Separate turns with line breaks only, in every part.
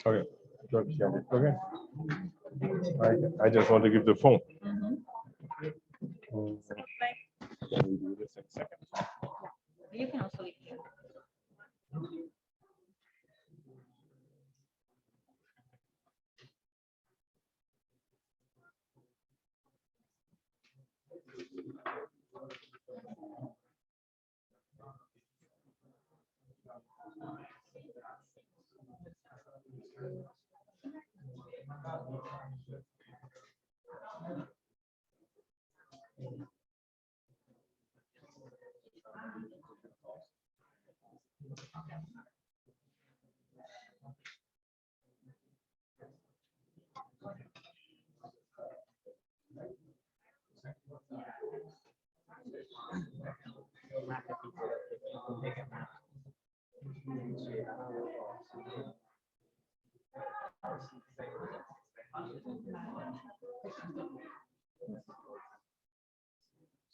Okay. Okay. I just want to give the phone. Can we do this in a second?
You can also leave here.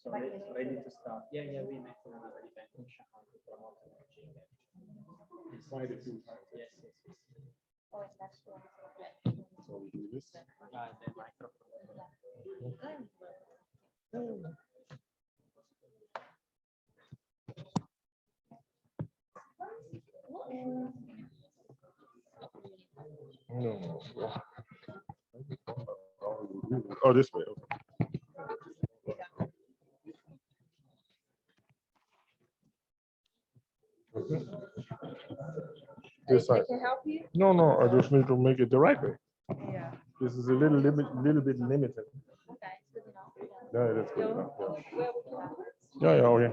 So ready to start. Yeah, we met for another event in Shanghai to promote emerging. Yes.
So we do this.
The microphone.
No. Oh, this way. Okay. Okay. This side.
To help you?
No, I just need to make it the right way.
Yeah.
This is a little bit limited.
Okay, it's good enough.
Yeah, that's good enough.
Well,
Yeah, okay.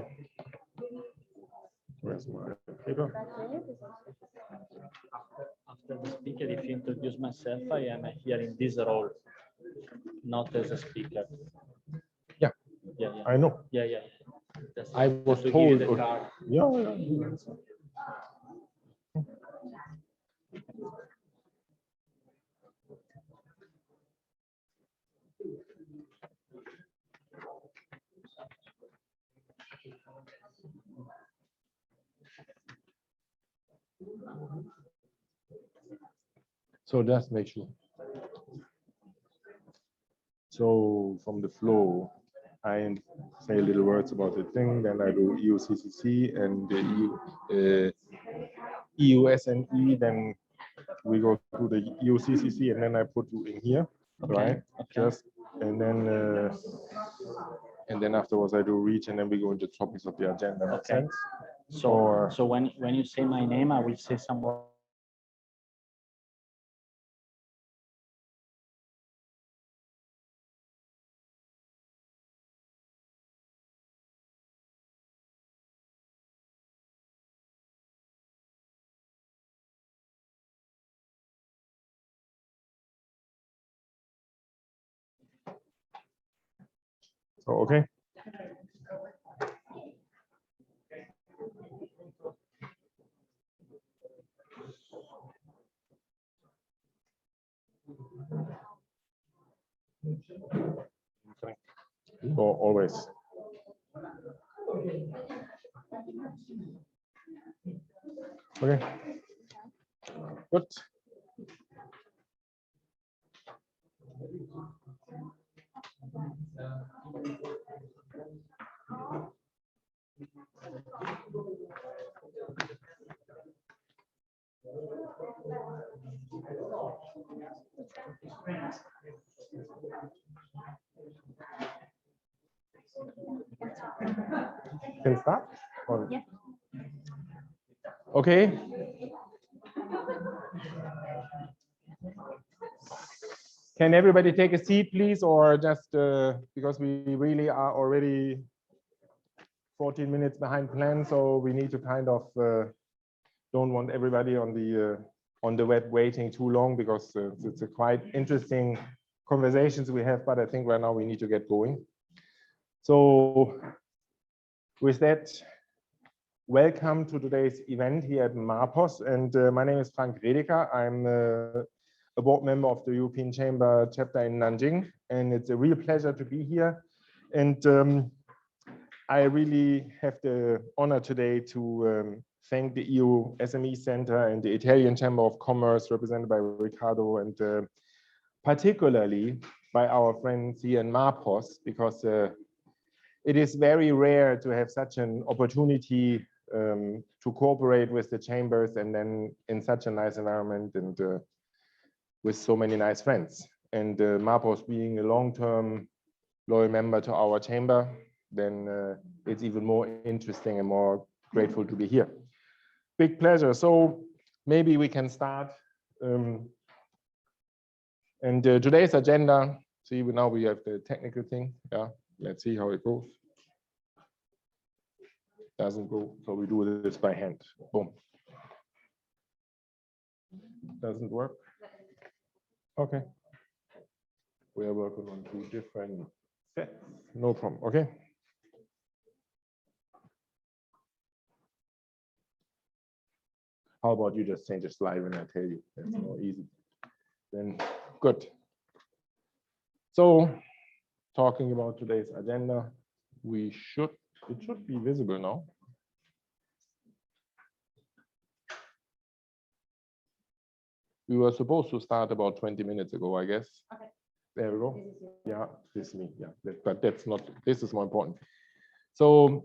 Where's my paper?
After the speaker, if you introduce myself, I am here in this role, not as a speaker.
Yeah. I know.
Yeah.
I was
to give you
told.
the card.
Yeah. So just make sure. So from the flow, I say little words about the thing, then I do EUCCC and the EU SME, then we go to the EUCCC, and then I put you in here, right?
Okay.
Just and then afterwards I do reach, and then we go into topics of the agenda. Make
Okay.
sense?
So when you say my name, I will say some words.
So okay. Okay. Always. Okay. Good. Can start? Or...
Yeah.
Okay. Can everybody take a seat, please, or just because we really are already 14 minutes behind plan, so we need to kind of don't want everybody on the web waiting too long, because it's a quite interesting conversations we have, but I think right now we need to get going. So with that, welcome to today's event here at MAPOS, and my name is Frank Redeker. I'm a board member of the European Chamber chapter in Nanjing, and it's a real pleasure to be here. And I really have the honor today to thank the EU SME Center and the Italian Chamber of Commerce, represented by Riccardo, and particularly by our friends here in Marpos, because it is very rare to have such an opportunity to cooperate with the chambers, and then in such a nice environment and with so many nice friends. And Marpos being a long-term loyal member to our chamber, then it's even more interesting and more grateful to be here. Big pleasure. So maybe we can start. And today's agenda, see, now we have the technical thing. Yeah, let's see how it goes. Doesn't go, so we do this by hand. Boom. Doesn't work. Okay. We are working on 2 different sets. No problem. Okay. How about you just change the slide when I tell you? That's more easy. Then good. So talking about today's agenda, it should be visible now. We were supposed to start about 20 minutes ago, I guess.
Okay.
There we go. Yeah, this is me. Yeah, but that's not, this is more important. So,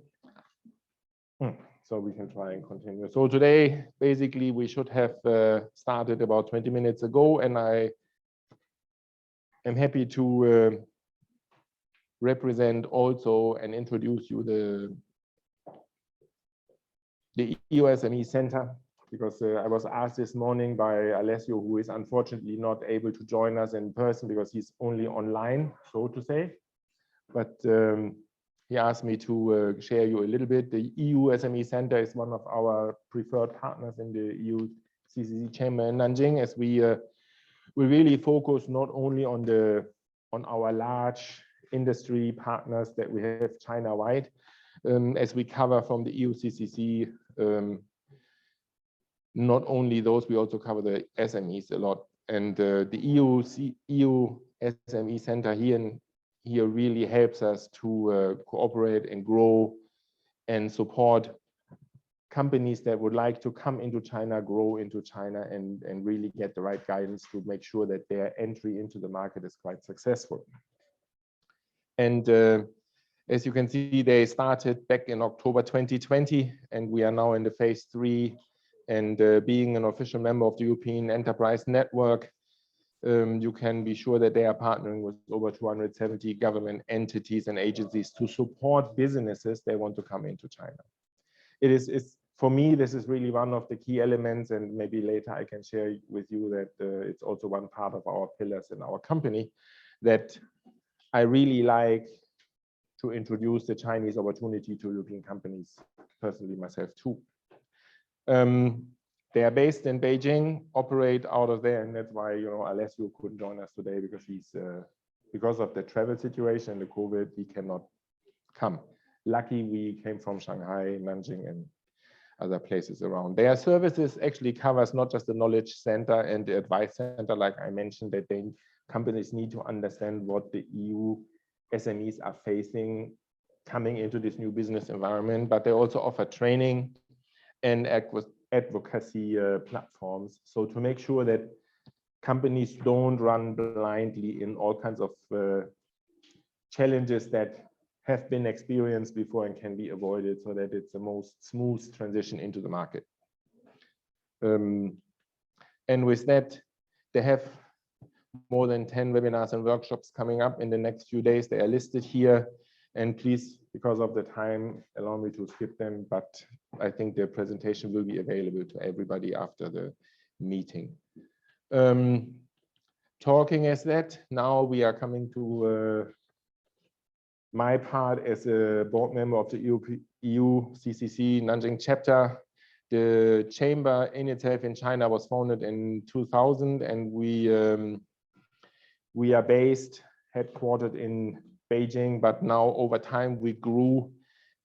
so we can try and continue. So today, basically, we should have started about 20 minutes ago, and I am happy to represent also and introduce you the EU SME Center, because I was asked this morning by Alessio, who is unfortunately not able to join us in person because he's only online, so to say. But he asked me to share you a little bit. The EU SME Center is one of our preferred partners in the EU CCC Chamber in Nanjing, as we really focus not only on our large industry partners that we have China-wide, as we cover from the EU CCC, not only those, we also cover the SMEs a lot. And the EU SME Center here really helps us to cooperate and grow and support companies that would like to come into China, grow into China, and really get the right guidance to make sure that their entry into the market is quite successful. And as you can see, they started back in October 2020, and we are now in the phase 3. And being an official member of the European Enterprise Network, you can be sure that they are partnering with over 270 government entities and agencies to support businesses that want to come into China. For me, this is really one of the key elements, and maybe later I can share with you that it's also one part of our pillars in our company, that I really like to introduce the Chinese opportunity to European companies, personally myself too. They are based in Beijing, operate out of there, and that's why, you know, Alessio couldn't join us today, because because of the travel situation and the COVID, he cannot come. Lucky we came from Shanghai, Nanjing, and other places around. Their services actually covers not just the knowledge center and the advice center, like I mentioned, that companies need to understand what the EU SMEs are facing coming into this new business environment, but they also offer training and advocacy platforms. So to make sure that companies don't run blindly in all kinds of challenges that have been experienced before and can be avoided, so that it's the most smooth transition into the market. And with that, they have more than 10 webinars and workshops coming up in the next few days. They are listed here. And please, because of the time, allow me to skip them, but I think the presentation will be available to everybody after the meeting. Talking as that, now we are coming to my part as a board member of the EU CCC Nanjing chapter. The chamber in itself in China was founded in 2000, and we are based, headquartered in Beijing, but now over time we grew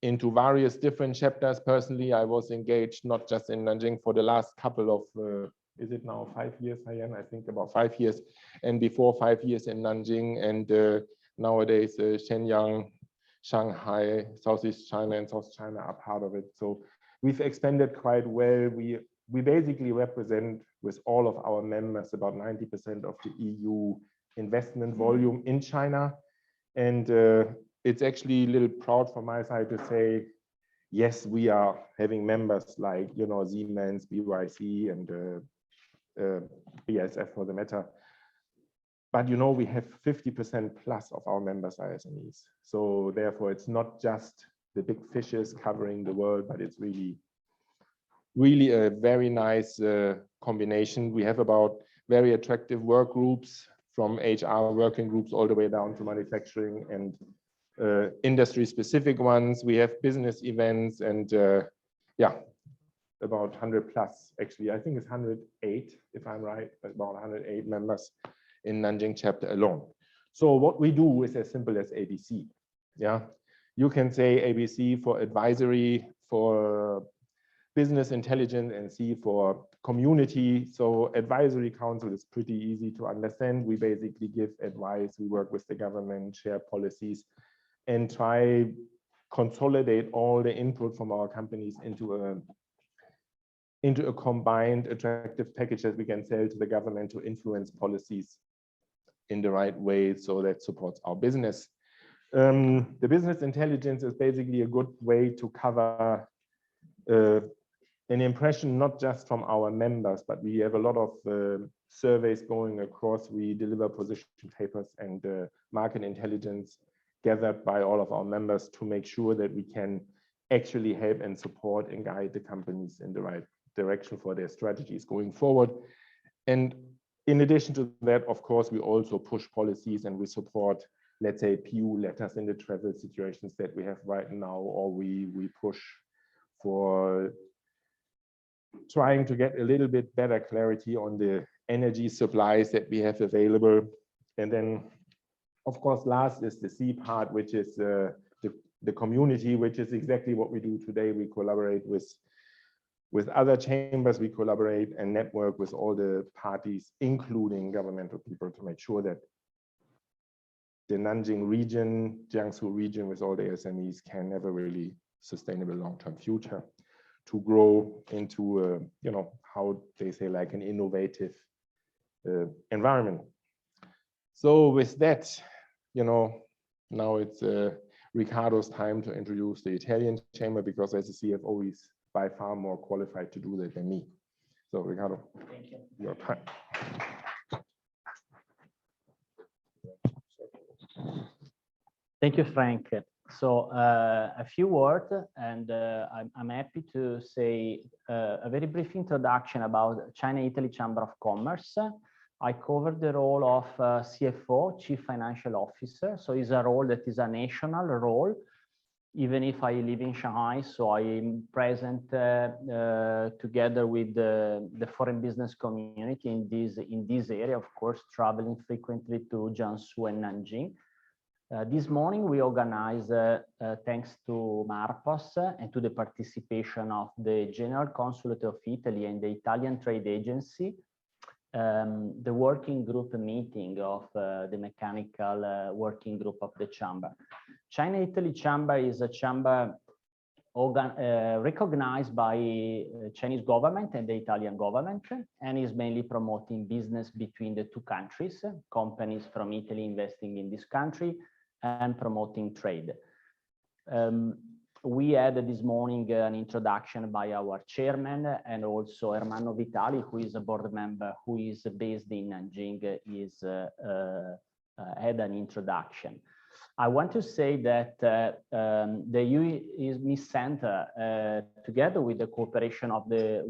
into various different chapters. Personally, I was engaged not just in Nanjing for the last couple of, is it now 5 years, Haiyan? I think about 5 years, and before 5 years in Nanjing, and nowadays Shenyang, Shanghai, Southeast China, and South China are part of it. So we've expanded quite well. We basically represent with all of our members about 90% of the EU investment volume in China. And it's actually a little proud from my side to say, yes, we are having members like, you know, Siemens, BYC, and BASF for the matter. But, you know, we have 50% plus of our members are SMEs. So therefore, it's not just the big fishes covering the world, but it's really a very nice combination. We have about very attractive work groups, from HR working groups all the way down to manufacturing and industry specific ones. We have business events and yeah, about 100 plus, actually, I think it's 108, if I'm right, about 108 members in Nanjing chapter alone. So what we do is as simple as ABC. Yeah, you can say ABC for advisory, for business intelligence, and C for community. So advisory council is pretty easy to understand. We basically give advice, we work with the government, share policies, and try consolidate all the input from our companies into a combined attractive package that we can sell to the government to influence policies in the right way, so that supports our business. The business intelligence is basically a good way to cover an impression, not just from our members, but we have a lot of surveys going across. We deliver position papers and market intelligence gathered by all of our members to make sure that we can actually help and support and guide the companies in the right direction for their strategies going forward. And in addition to that, of course, we also push policies and we support, let's say, PU letters in the travel situations that we have right now, or we push for trying to get a little bit better clarity on the energy supplies that we have available. And then, of course, last is the C part, which is the community, which is exactly what we do today. We collaborate with other chambers, we collaborate and network with all the parties, including governmental people, to make sure that the Nanjing region, Jiangsu region, with all the SMEs can have a really sustainable long-term future to grow into, you know, how they say, like an innovative environment. So with that, you know, now it's Riccardo's time to introduce the Italian chamber, because as a CFO, he's by far more qualified to do that than me. So Riccardo,
Thank you.
your time.
Thank you, Frank. So a few words, and I'm happy to say a very brief introduction about China-Italy Chamber of Commerce. I covered the role of CFO, Chief Financial Officer. So it's a role that is a national role, even if I live in Shanghai. So I am present together with the foreign business community in this area, of course, traveling frequently to Jiangsu and Nanjing. This morning, we organized, thanks to Marpos and to the participation of the General Consulate of Italy and the Italian Trade Agency, the working group meeting of the mechanical working group of the chamber. China-Italy Chamber is a chamber recognized by Chinese government and the Italian government, and is mainly promoting business between the two countries, companies from Italy investing in this country, and promoting trade. We had this morning an introduction by our chairman, and also Ermanno Vitali, who is a board member, who is based in Nanjing, had an introduction. I want to say that the EU SME Center, together with the cooperation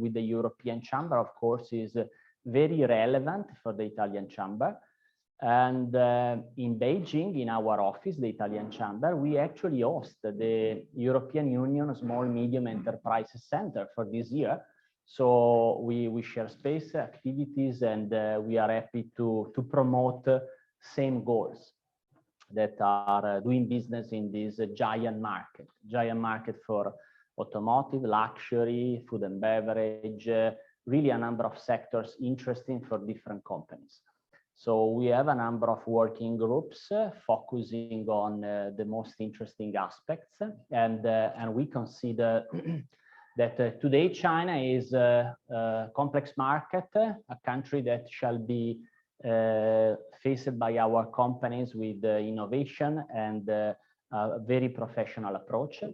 with the European Chamber, of course, is very relevant for the Italian Chamber. And in Beijing, in our office, the Italian Chamber, we actually host the European Union Small Medium Enterprises Center for this year. So we share space, activities, and we are happy to promote same goals that are doing business in this giant market for automotive, luxury, food and beverage, really a number of sectors interesting for different companies. So we have a number of working groups focusing on the most interesting aspects, and we consider that today China is a complex market, a country that shall be faced by our companies with innovation and a very professional approach.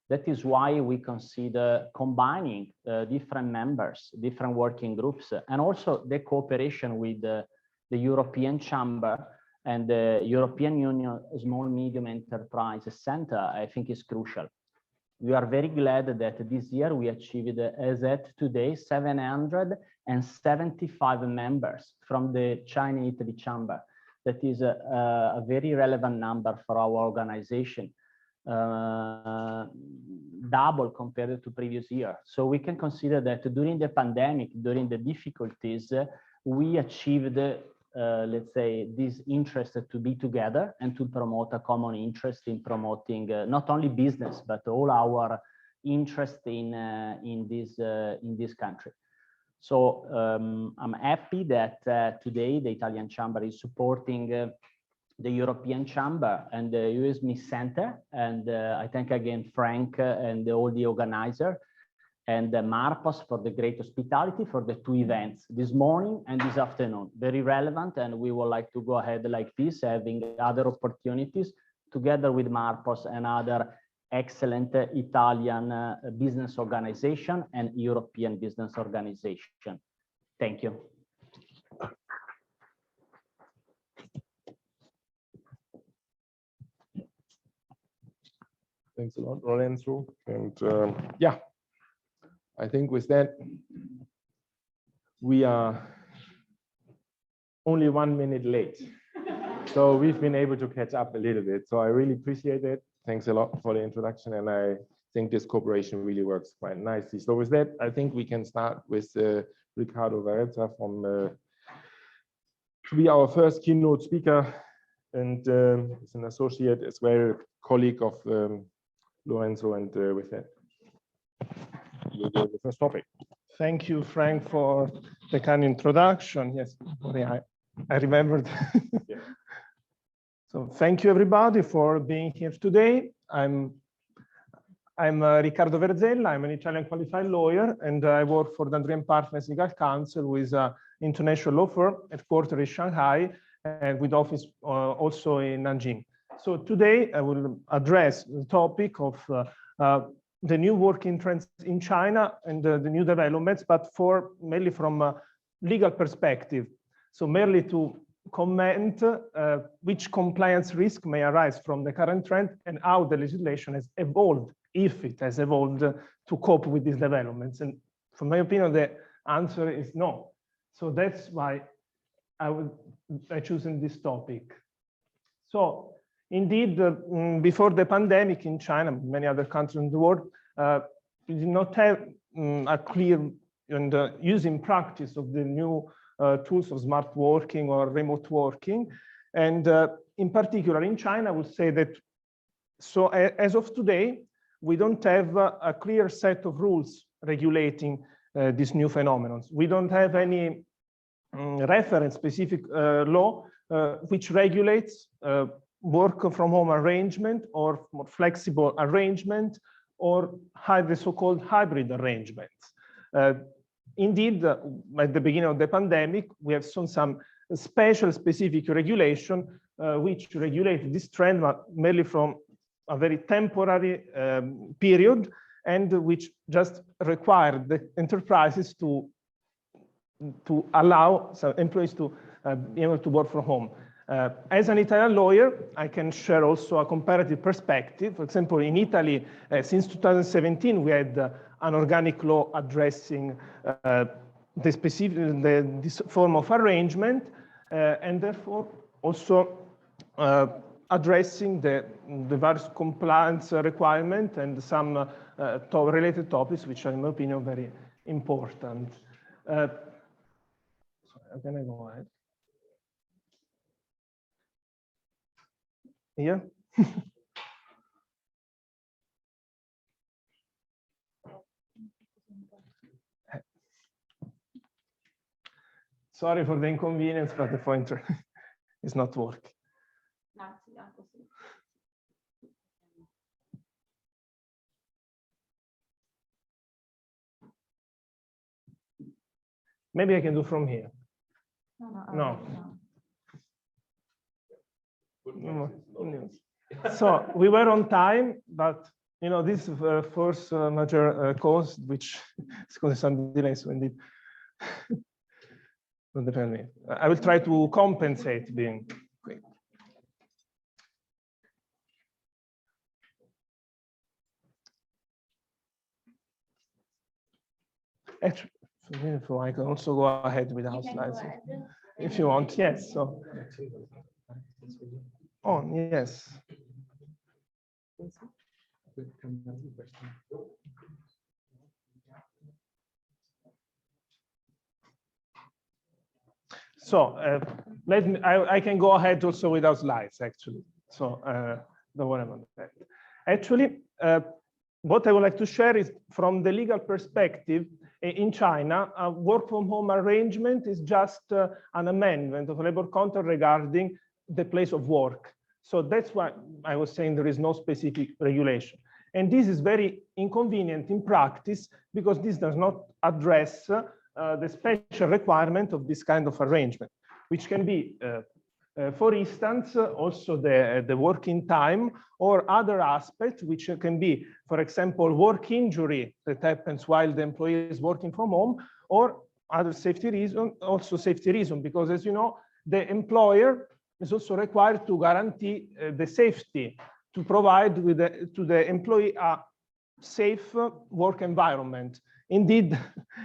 That is why we consider combining different members, different working groups, and also the cooperation with the European Chamber and the European Union Small Medium Enterprise Center, I think is crucial. We are very glad that this year we achieved, as at today, 775 members from the China-Italy Chamber. That is a very relevant number for our organization, double compared to previous year. So we can consider that during the pandemic, during the difficulties, we achieved, let's say, this interest to be together and to promote a common interest in promoting not only business, but all our interest in this country. So I'm happy that today the Italian Chamber is supporting the European Chamber and the EUSME Center. And I thank again Frank and all the organizer, and Marcos for the great hospitality for the two events this morning and this afternoon. Very relevant, and we would like to go ahead like this, having other opportunities together with Marcos and other excellent Italian business organization and European business organization. Thank you.
Thanks a lot, Lorenzo. And yeah, I think with that, we are only 1 minute late. So we've been able to catch up a little bit. So I really appreciate it. Thanks a lot for the introduction. And I think this cooperation really works quite nicely. So with that, I think we can start with Ricardo Varetta from to be our first keynote speaker. And is an associate as well, colleague of Lorenzo. And with that, the first topic.
Thank you, Frank, for the kind introduction. Yes, I remembered.
Yeah.
So thank you, everybody, for being here today. I'm Riccardo Verzella. I'm an Italian qualified lawyer, and I work for the Andrean Partners Legal Counsel, who is an international law firm headquartered in Shanghai and with office also in Nanjing. So today I will address the topic of the new working trends in China and the new developments, but mainly from a legal perspective. So merely to comment which compliance risk may arise from the current trend and how the legislation has evolved, if it has evolved, to cope with these developments. And from my opinion, the answer is no. So that's why I chosen this topic. So indeed, before the pandemic in China, many other countries in the world, we did not have a clear and using practice of the new tools of smart working or remote working. And in particular in China, I would say that, so as of today, we don't have a clear set of rules regulating these new phenomena. We don't have any reference specific law which regulates work from home arrangement or more flexible arrangement or the so-called hybrid arrangements. Indeed, at the beginning of the pandemic, we have seen some special specific regulation which regulated this trend, but merely from a very temporary period, and which just required the enterprises to allow some employees to be able to work from home. As an Italian lawyer, I can share also a comparative perspective. For example, in Italy, since 2017, we had an organic law addressing this form of arrangement, and therefore also addressing the various compliance requirements and some related topics, which are, in my opinion, very important. Sorry, can I go ahead? Here. Sorry for the inconvenience, but the pointer is not working. Maybe I can do from here.
No.
No. So we were on time, but this is the first major cause which is causing some delays. So indeed, don't depend on me. I will try to compensate being quick. Actually, I can also go ahead without slides if you want. Yes. So. Oh yes. So let me. I can go ahead also without slides actually. So don't worry about that. Actually, what I would like to share is from the legal perspective. In China, a work from home arrangement is just an amendment of a labor contract regarding the place of work. So that's why I was saying there is no specific regulation. And this is very inconvenient in practice because this does not address the special requirement of this kind of arrangement, which can be, for instance, also the working time or other aspects, which can be, for example, work injury that happens while the employee is working from home, or other safety reason, also safety reason, because as you know, the employer is also required to guarantee the safety, to provide to the employee a safe work environment. Indeed,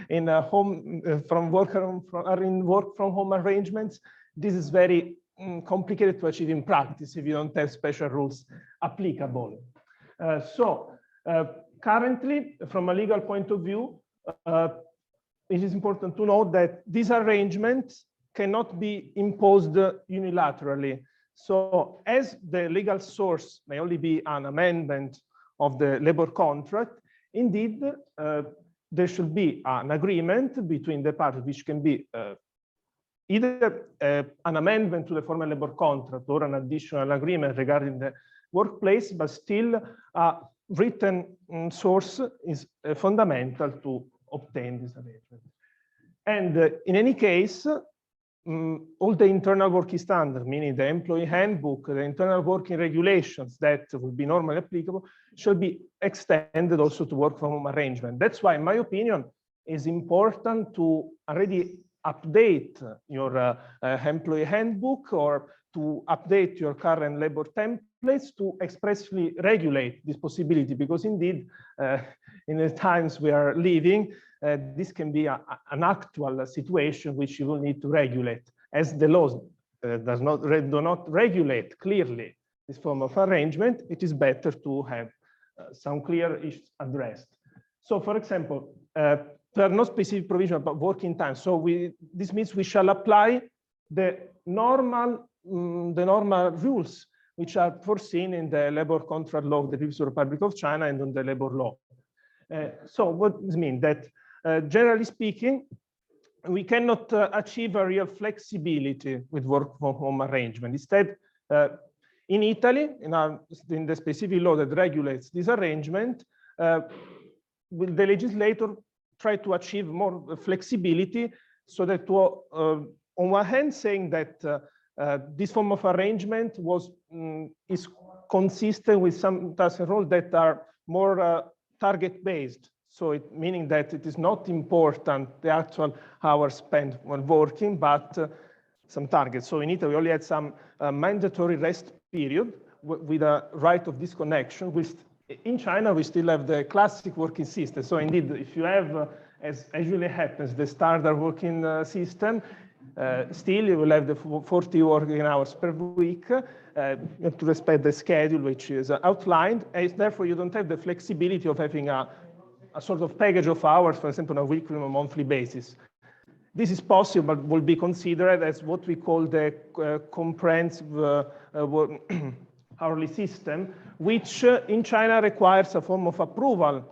in work from home arrangements, this is very complicated to achieve in practice if you don't have special rules applicable. Currently, from a legal point of view, it is important to note that these arrangements cannot be imposed unilaterally. So as the legal source may only be an amendment of the labor contract, indeed, there should be an agreement between the parties, which can be either an amendment to the formal labor contract or an additional agreement regarding the workplace, but still a written source is fundamental to obtain this arrangement. And in any case, all the internal working standards, meaning the employee handbook, the internal working regulations that will be normally applicable, should be extended also to work from home arrangement. That's why, in my opinion, it's important to already update your employee handbook or to update your current labor templates to expressly regulate this possibility, because indeed, in the times we are living, this can be an actual situation which you will need to regulate, as the laws do not regulate clearly this form of arrangement. It is better to have some clear issues addressed. So, for example, there are no specific provision about working time. So this means we shall apply the normal rules which are foreseen in the labor contract law of the People's Republic of China and on the labor law. So what does it mean? That generally speaking, we cannot achieve a real flexibility with work from home arrangement. Instead, in Italy, in the specific law that regulates this arrangement, will the legislator try to achieve more flexibility, so that on one hand saying that this form of arrangement is consistent with some tasks and roles that are more target-based. So meaning that it is not important the actual hours spent when working, but some targets. So in Italy, we only had some mandatory rest period with a right of disconnection. In China, we still have the classic working system. So indeed, if you have, as usually happens, the standard working system, still you will have the 40 working hours per week. You have to respect the schedule which is outlined, and therefore you don't have the flexibility of having a sort of package of hours, for example, on a weekly or monthly basis. This is possible, but will be considered as what we call the comprehensive hourly system, which in China requires a form of approval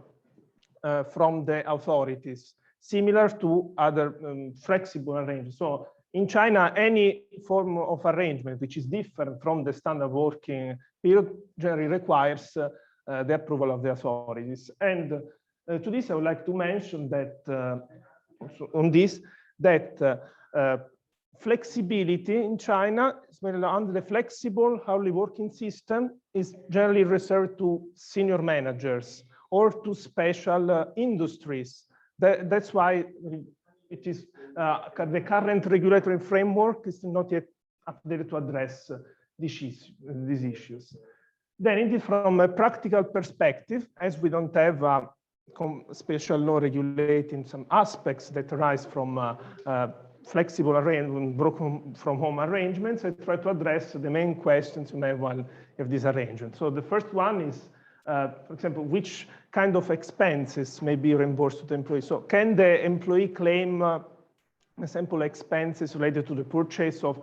from the authorities, similar to other flexible arrangements. So in China, any form of arrangement which is different from the standard working period generally requires the approval of the authorities. And to this, I would like to mention that also on this, that flexibility in China, under the flexible hourly working system, is generally reserved to senior managers or to special industries. That's why it is the current regulatory framework is not yet updated to address these issues. Then indeed, from a practical perspective, as we don't have a special law regulating some aspects that arise from flexible arrangement, broken from home arrangements, I try to address the main questions you may have one of these arrangements. So the first one is, for example, which kind of expenses may be reimbursed to the employee? So can the employee claim example expenses related to the purchase of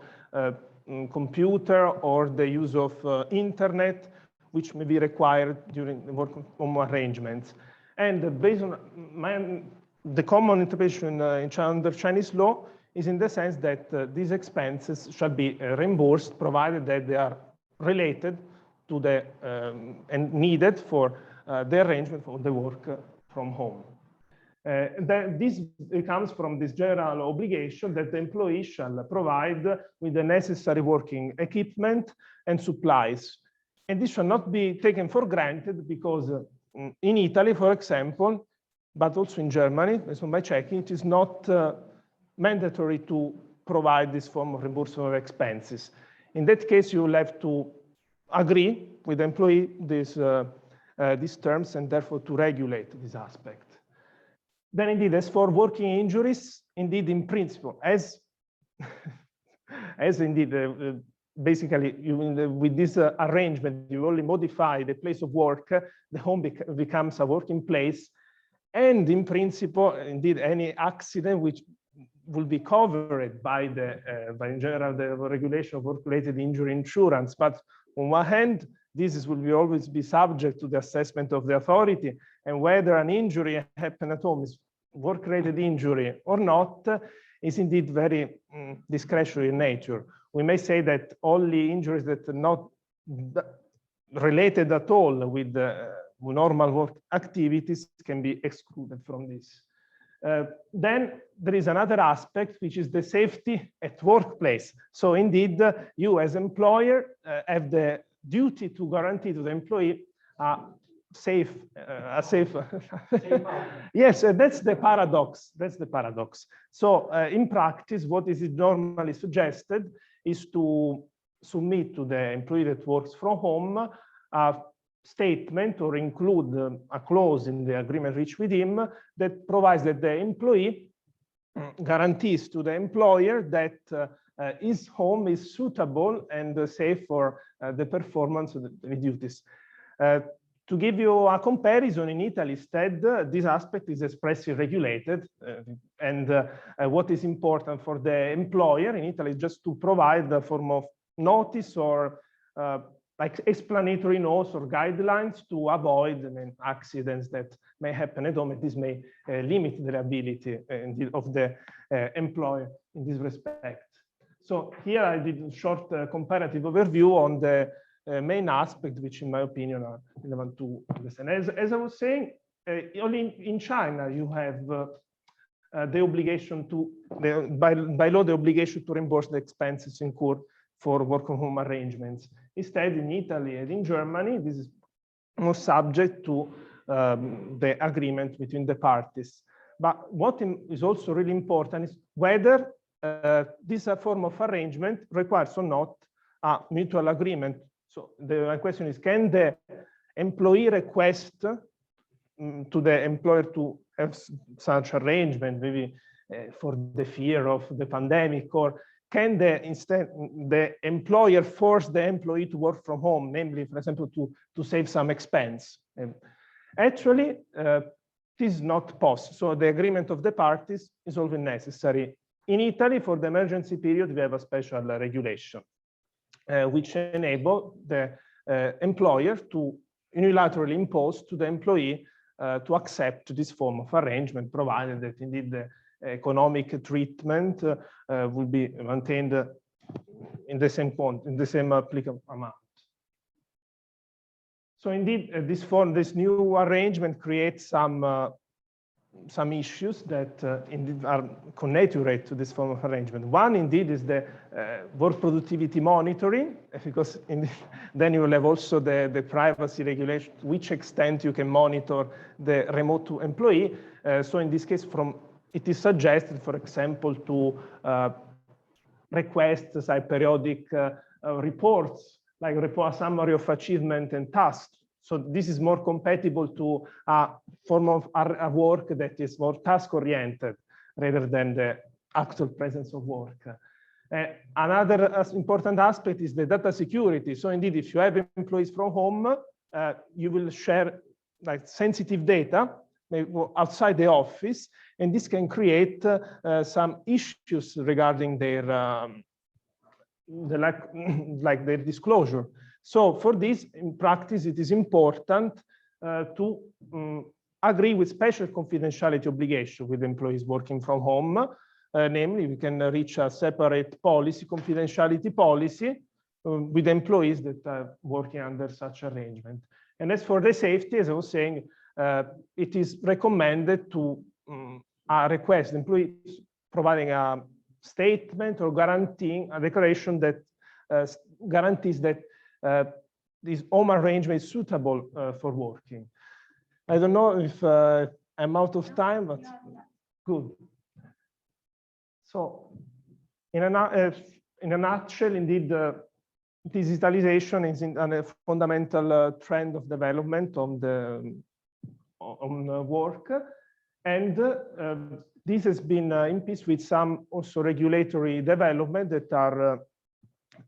computer or the use of internet, which may be required during the work from home arrangements? And based on the common interpretation under Chinese law is in the sense that these expenses shall be reimbursed, provided that they are related to the and needed for the arrangement for the work from home. This comes from this general obligation that the employee shall provide with the necessary working equipment and supplies. And this shall not be taken for granted because in Italy, for example, but also in Germany, based on my checking, it is not mandatory to provide this form of reimbursement of expenses. In that case, you will have to agree with the employee these terms and therefore to regulate this aspect. Then indeed, as for working injuries, indeed, in principle, as indeed, basically, with this arrangement, you only modify the place of work, the home becomes a working place. And in principle, indeed, any accident which will be covered by in general, the regulation of work-related injury insurance. But on one hand, this will always be subject to the assessment of the authority, and whether an injury happened at home is work-related injury or not is indeed very discretionary in nature. We may say that only injuries that are not related at all with normal work activities can be excluded from this. Then there is another aspect, which is the safety at workplace. So indeed, you as employer have the duty to guarantee to the employee a safe. Yes, that's the paradox. That's the paradox. So in practice, what is normally suggested is to submit to the employee that works from home a statement or include a clause in the agreement reached with him that provides that the employee guarantees to the employer that his home is suitable and safe for the performance of the duties. To give you a comparison, in Italy, instead, this aspect is expressly regulated. And what is important for the employer in Italy is just to provide a form of notice or like explanatory notes or guidelines to avoid accidents that may happen at home, and this may limit the ability of the employer in this respect. So here I did a short comparative overview on the main aspect, which in my opinion are relevant to understand. As I was saying, only in China you have the obligation to, by law, the obligation to reimburse the expenses incurred for work from home arrangements. Instead, in Italy and in Germany, this is more subject to the agreement between the parties. But what is also really important is whether this form of arrangement requires or not a mutual agreement. So the question is, can the employee request to the employer to have such arrangement, maybe for the fear of the pandemic, or can instead the employer force the employee to work from home, namely, for example, to save some expense? Actually, this is not possible. So the agreement of the parties is always necessary. In Italy, for the emergency period, we have a special regulation, which enable the employer to unilaterally impose to the employee to accept this form of arrangement, provided that indeed the economic treatment will be maintained in the same applicable amount. So indeed, this new arrangement creates some some issues that indeed are connaturate to this form of arrangement. One indeed is the work productivity monitoring, because then you will have also the privacy regulation, to which extent you can monitor the remote employee. So in this case, it is suggested, for example, to request periodic reports, like a summary of achievement and tasks. So this is more compatible to a form of work that is more task-oriented rather than the actual presence of work. Another important aspect is the data security. So indeed, if you have employees from home, you will share like sensitive data outside the office, and this can create some issues regarding their their disclosure. So for this, in practice, it is important to agree with special confidentiality obligation with employees working from home. Namely, we can reach a separate policy, confidentiality policy, with employees that are working under such arrangement. And as for the safety, as I was saying, it is recommended to request employees providing a statement or guaranteeing a declaration that guarantees that this home arrangement is suitable for working. I don't know if I'm out of time, but good. So in a nutshell, indeed, digitalization is a fundamental trend of development on work, and this has been in peace with some also regulatory development that are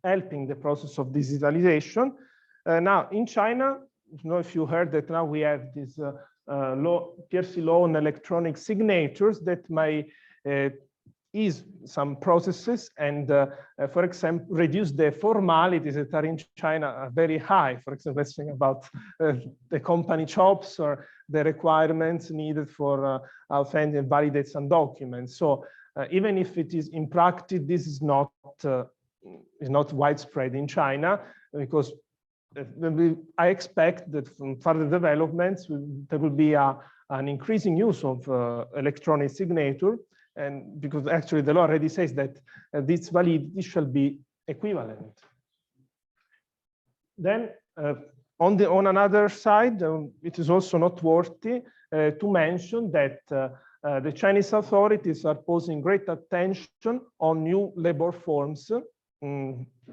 helping the process of digitalization. Now in China, I don't know if you heard that now we have this PRC law on electronic signatures that may ease some processes and, for example, reduce the formalities that are in China are very high. For example, let's think about the company shops or the requirements needed for authentic and validate some documents. So even if it is in practice, this is not widespread in China, because I expect that from further developments, there will be an increasing use of electronic signature. And because actually the law already says that this validity shall be equivalent. Then on another side, it is also noteworthy to mention that the Chinese authorities are posing great attention on new labor forms,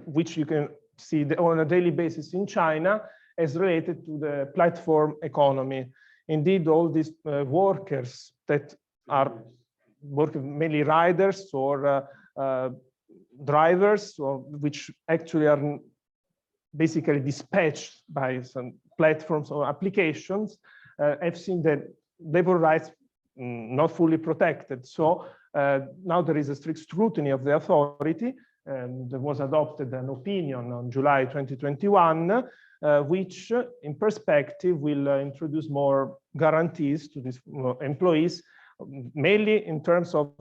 which you can see on a daily basis in China as related to the platform economy. Indeed, all these workers that are working, mainly riders or drivers, which actually are basically dispatched by some platforms or applications, I've seen that labor rights not fully protected. So now there is a strict scrutiny of the authority, and there was adopted an opinion on July 2021, which in perspective will introduce more guarantees to these employees, mainly in terms of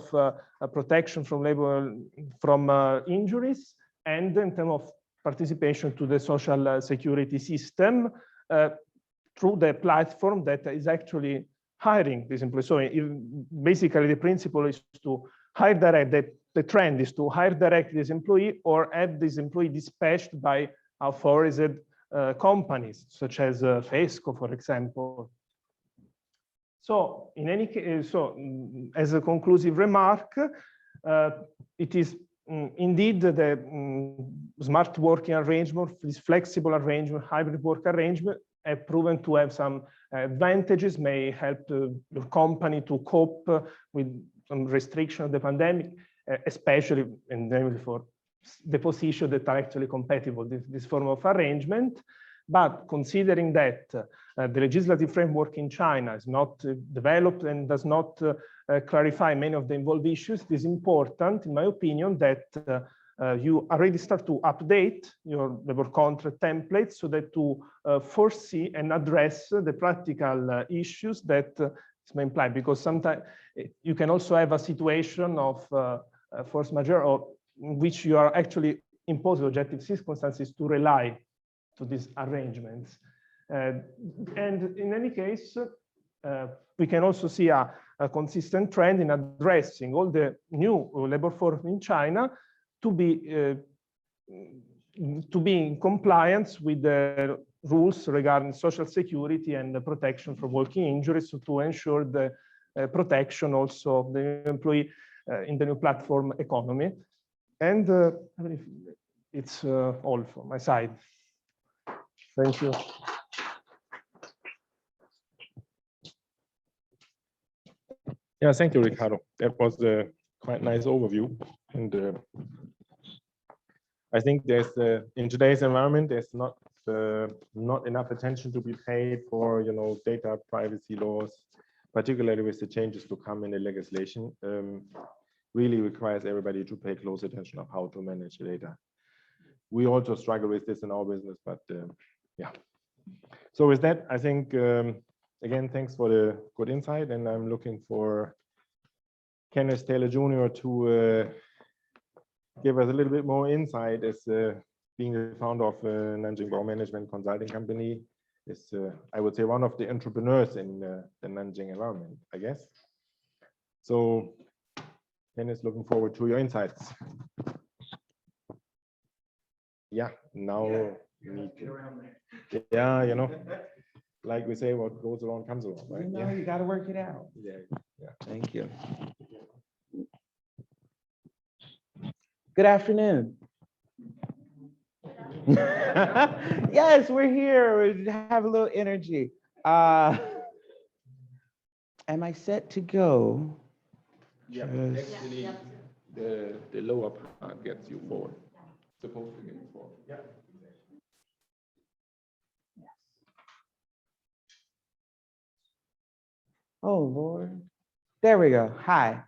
protection from labor, from injuries, and in terms of participation to the social security system through the platform that is actually hiring these employees. So basically the principle is to hire direct, the trend is to hire direct this employee or have this employee dispatched by authorized companies, such as FESCO, for example. So in any case, as a conclusive remark, it is indeed the smart working arrangement, this flexible arrangement, hybrid work arrangement have proven to have some advantages, may help your company to cope with some restriction of the pandemic, especially and for the position that are actually compatible with this form of arrangement. But considering that the legislative framework in China is not developed and does not clarify many of the involved issues, it is important, in my opinion, that you already start to update your labor contract templates so that to foresee and address the practical issues that this may imply. Because sometimes you can also have a situation of force majeure, or in which you are actually imposing objective circumstances to rely to these arrangements. And in any case, we can also see a consistent trend in addressing all the new labor force in China to be in compliance with the rules regarding social security and the protection from working injuries, so to ensure the protection also of the employee in the new platform economy. And it's all from my side. Thank you.
Yeah, thank you, Ricardo. That was a quite nice overview. And I think there's in today's environment, there's not enough attention to be paid for, you know, data privacy laws, particularly with the changes to come in the legislation. Really requires everybody to pay close attention of how to manage the data. We also struggle with this in our business, but yeah. So with that, I think, again, thanks for the good insight, and I'm looking for Kenneth Taylor Jr. to give us a little bit more insight as being the founder of Nanjing Bau Management Consulting Company. Is, I would say, one of the entrepreneurs in the Nanjing environment, I guess. So, Kenneth, looking forward to your insights. Yeah, now you need to, yeah, you know, like we say, what goes around comes around, right?
You know,
Yeah,
you got to work it out.
yeah, yeah.
Thank you. Good afternoon. Yes, we're here. We have a little energy. Am I set to go?
Yeah,
Just-
actually, the lower part gets you forward. Supposed to get you forward. Yeah.
Oh, Lord. There we go. Hi.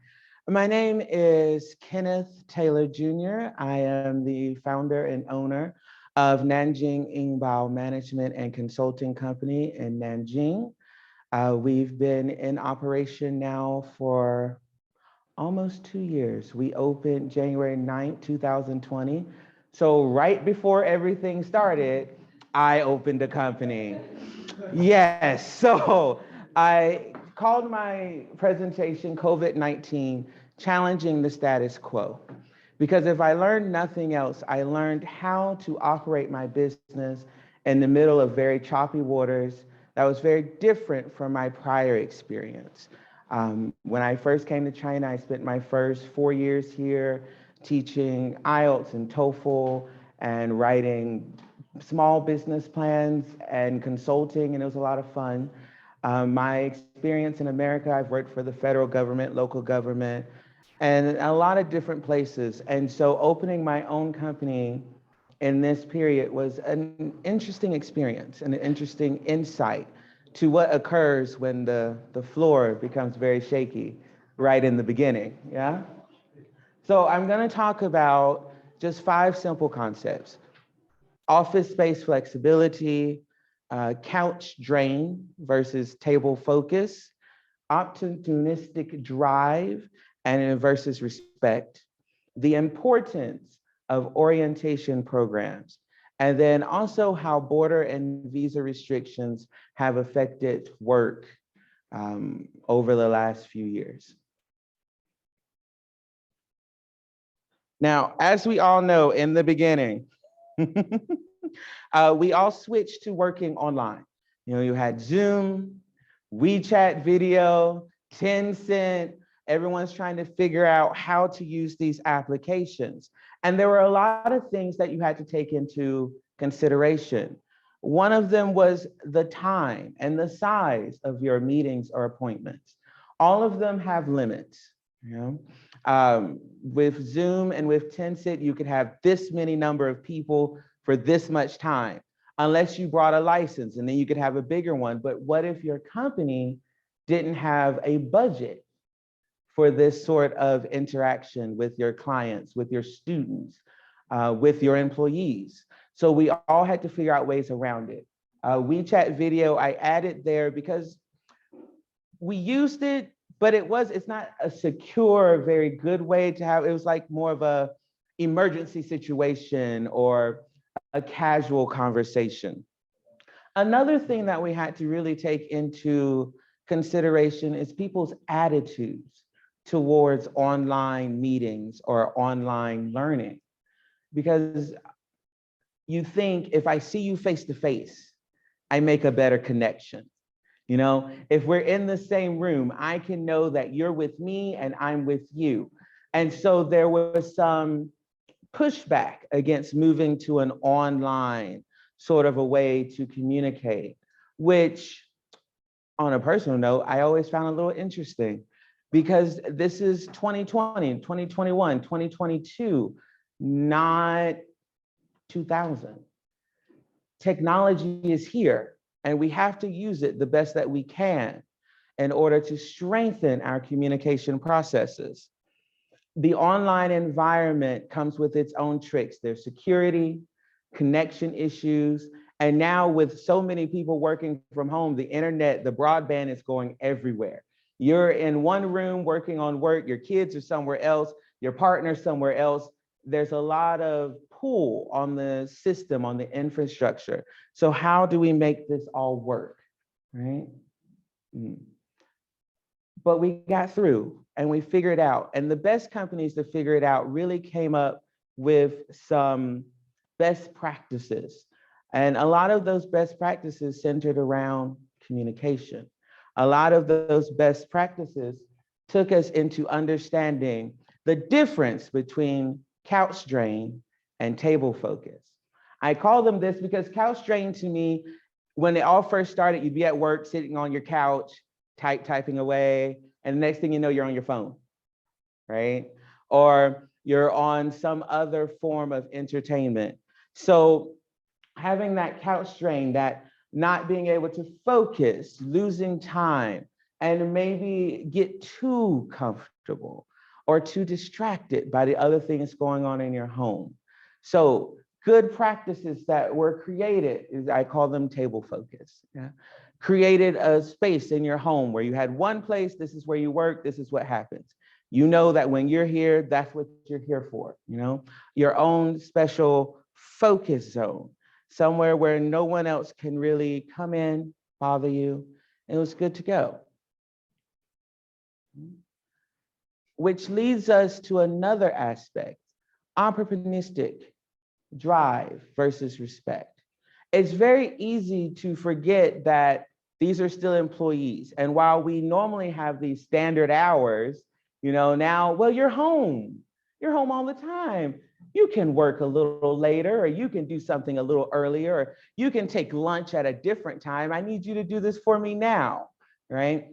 My name is Kenneth Taylor Jr. I am the founder and owner of Nanjing Ingbao Management and Consulting Company in Nanjing. We've been in operation now for almost 2 years. We opened January 9th, 2020. So right before everything started, I opened a company. Yes, so I called my presentation COVID-19, Challenging the Status Quo. Because if I learned nothing else, I learned how to operate my business in the middle of very choppy waters that was very different from my prior experience. When I first came to China, I spent my first 4 years here teaching IELTS and TOEFL and writing small business plans and consulting, and it was a lot of fun. My experience in America, I've worked for the federal government, local government, and a lot of different places. And so opening my own company in this period was an interesting experience and an interesting insight to what occurs when the floor becomes very shaky right in the beginning, yeah? So I'm gonna talk about just 5 simple concepts. Office space flexibility, couch drain versus table focus, opportunistic drive and versus respect, the importance of orientation programs, and then also how border and visa restrictions have affected work over the last few years. Now, as we all know in the beginning, we all switched to working online. You know, you had Zoom, WeChat video, Tencent, everyone's trying to figure out how to use these applications. And there were a lot of things that you had to take into consideration. One of them was the time and the size of your meetings or appointments. All of them have limits, you know? With Zoom and with Tencent, you could have this many number of people for this much time, unless you brought a license, and then you could have a bigger one. But what if your company didn't have a budget for this sort of interaction with your clients, with your students, with your employees? So we all had to figure out ways around it. WeChat video, I added there because we used it, but it's not a secure, very good way to have. It was like more of a emergency situation or a casual conversation. Another thing that we had to really take into consideration is people's attitudes towards online meetings or online learning. Because you think if I see you face to face, I make a better connection. You know, if we're in the same room, I can know that you're with me and I'm with you. And so there was some pushback against moving to an online sort of a way to communicate, which on a personal note, I always found a little interesting because this is 2020, 2021, 2022, not 2000. Technology is here and we have to use it the best that we can in order to strengthen our communication processes. The online environment comes with its own tricks. There's security, connection issues, and now with so many people working from home, the internet, the broadband is going everywhere. You're in one room working on work, your kids are somewhere else, your partner's somewhere else. There's a lot of pull on the system, on the infrastructure. So how do we make this all work, right? But we got through and we figured it out. And the best companies to figure it out really came up with some best practices. And a lot of those best practices centered around communication. A lot of those best practices took us into understanding the difference between couch drain and table focus. I call them this because couch drain to me, when they all first started, you'd be at work sitting on your couch, typing away, and the next thing you know, you're on your phone, right? Or you're on some other form of entertainment. So having that couch strain, that not being able to focus, losing time, and maybe get too comfortable or too distracted by the other things going on in your home. So good practices that were created, I call them table focus. Yeah? Created a space in your home where you had one place, this is where you work, this is what happens. You know that when you're here, that's what you're here for, you know? Your own special focus zone, somewhere where no one else can really come in, bother you, and it was good to go. Which leads us to another aspect, entrepreneurship drive versus respect. It's very easy to forget that these are still employees. And while we normally have these standard hours, you know, now, well, you're home all the time. You can work a little later, or you can do something a little earlier, or you can take lunch at a different time. I need you to do this for me now, right?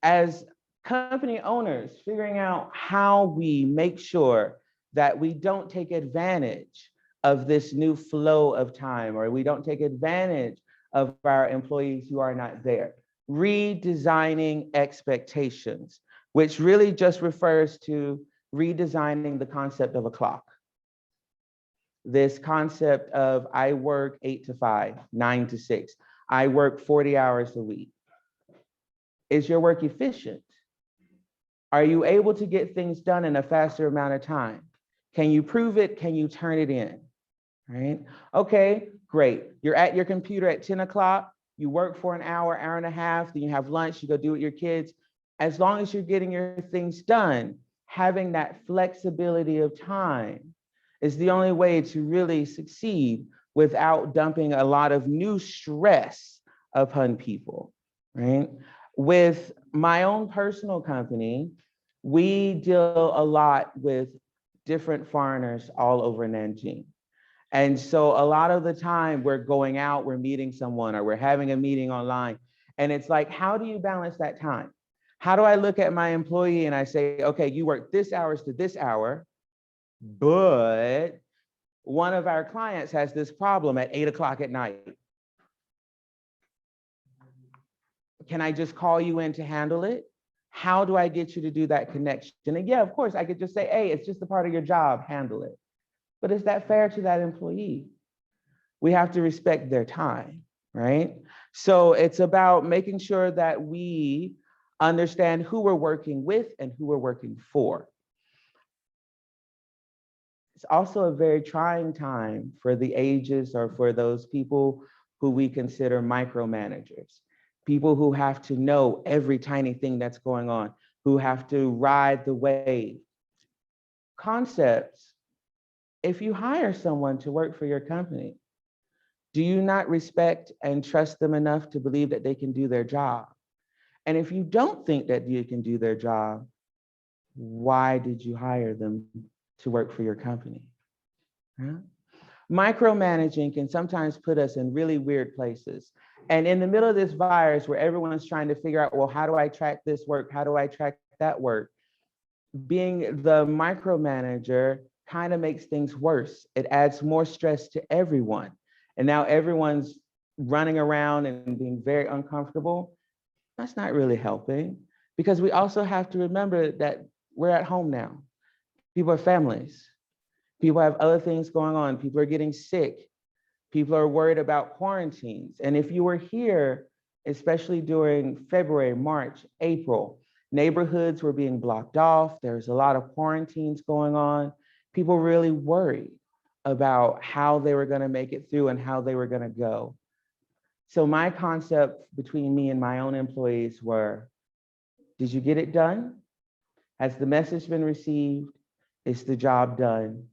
As company owners, figuring out how we make sure that we don't take advantage of this new flow of time, or we don't take advantage of our employees who are not there. Redesigning expectations, which really just refers to redesigning the concept of a clock. This concept of I work 8 to 5, 9 to 6. I work 40 hours a week. Is your work efficient? Are you able to get things done in a faster amount of time? Can you prove it? Can you turn it in? Right? Okay, great. You're at your computer at 10 o'clock. You work for an hour, hour and a half, then you have lunch, you go do it with your kids. As long as you're getting your things done, having that flexibility of time is the only way to really succeed without dumping a lot of new stress upon people, right? With my own personal company, we deal a lot with different foreigners all over Nanjing. And so a lot of the time we're going out, we're meeting someone, or we're having a meeting online. And it's like, how do you balance that time? How do I look at my employee and I say, okay, you work this hours to this hour, but one of our clients has this problem at 8 o'clock at night. Can I just call you in to handle it? How do I get you to do that connection? And yeah, of course, I could just say, hey, it's just a part of your job, handle it. But is that fair to that employee? We have to respect their time, right? So it's about making sure that we understand who we're working with and who we're working for. It's also a very trying time for the ages or for those people who we consider micromanagers. people who have to know every tiny thing that's going on, who have to ride the wave. Concepts, if you hire someone to work for your company, do you not respect and trust them enough to believe that they can do their job? And if you don't think that you can do their job, why did you hire them to work for your company? Huh? Micromanaging can sometimes put us in really weird places. And in the middle of this virus where everyone's trying to figure out, well, how do I track this work? How do I track that work? Being the micromanager kind of makes things worse. It adds more stress to everyone. And now everyone's running around and being very uncomfortable. That's not really helping, because we also have to remember that we're at home now. People have families. People have other things going on. People are getting sick. People are worried about quarantines. And if you were here, especially during February, March, April, neighborhoods were being blocked off. There's a lot of quarantines going on. People really worried about how they were going to make it through and how they were going to go. So my concept between me and my own employees were, did you get it done? Has the message been received? Is the job done?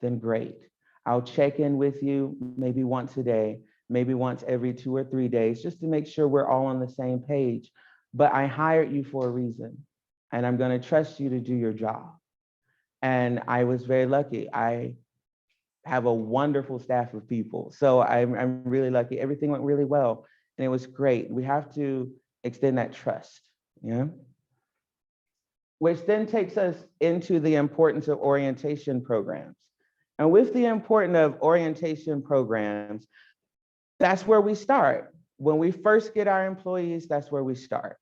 Then great. I'll check in with you maybe once a day, maybe once every 2 or 3 days, just to make sure we're all on the same page. But I hired you for a reason, and I'm going to trust you to do your job. And I was very lucky. I have a wonderful staff of people. So I'm really lucky. Everything went really well, and it was great. We have to extend that trust, yeah? Which then takes us into the importance of orientation programs. And with the importance of orientation programs, that's where we start. When we first get our employees, that's where we start.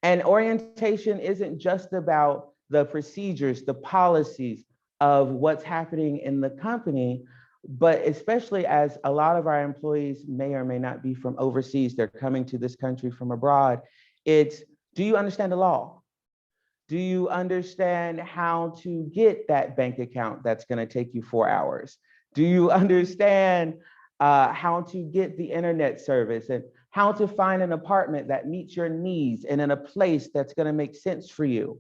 And orientation isn't just about the procedures, the policies of what's happening in the company, but especially as a lot of our employees may or may not be from overseas, they're coming to this country from abroad. It's, do you understand the law? Do you understand how to get that bank account that's going to take you 4 hours? Do you understand how to get the internet service and how to find an apartment that meets your needs and in a place that's going to make sense for you?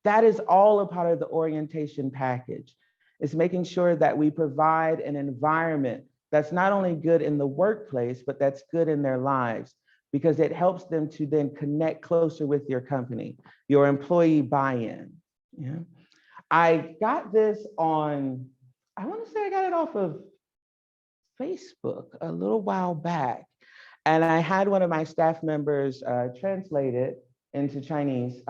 That is all a part of the orientation package. It's making sure that we provide an environment that's not only good in the workplace, but that's good in their lives, because it helps them to then connect closer with your company, your employee buy-in. Yeah. I got this on, I want to say I got it off of Facebook a little while back. And I had one of my staff members translate it into Chinese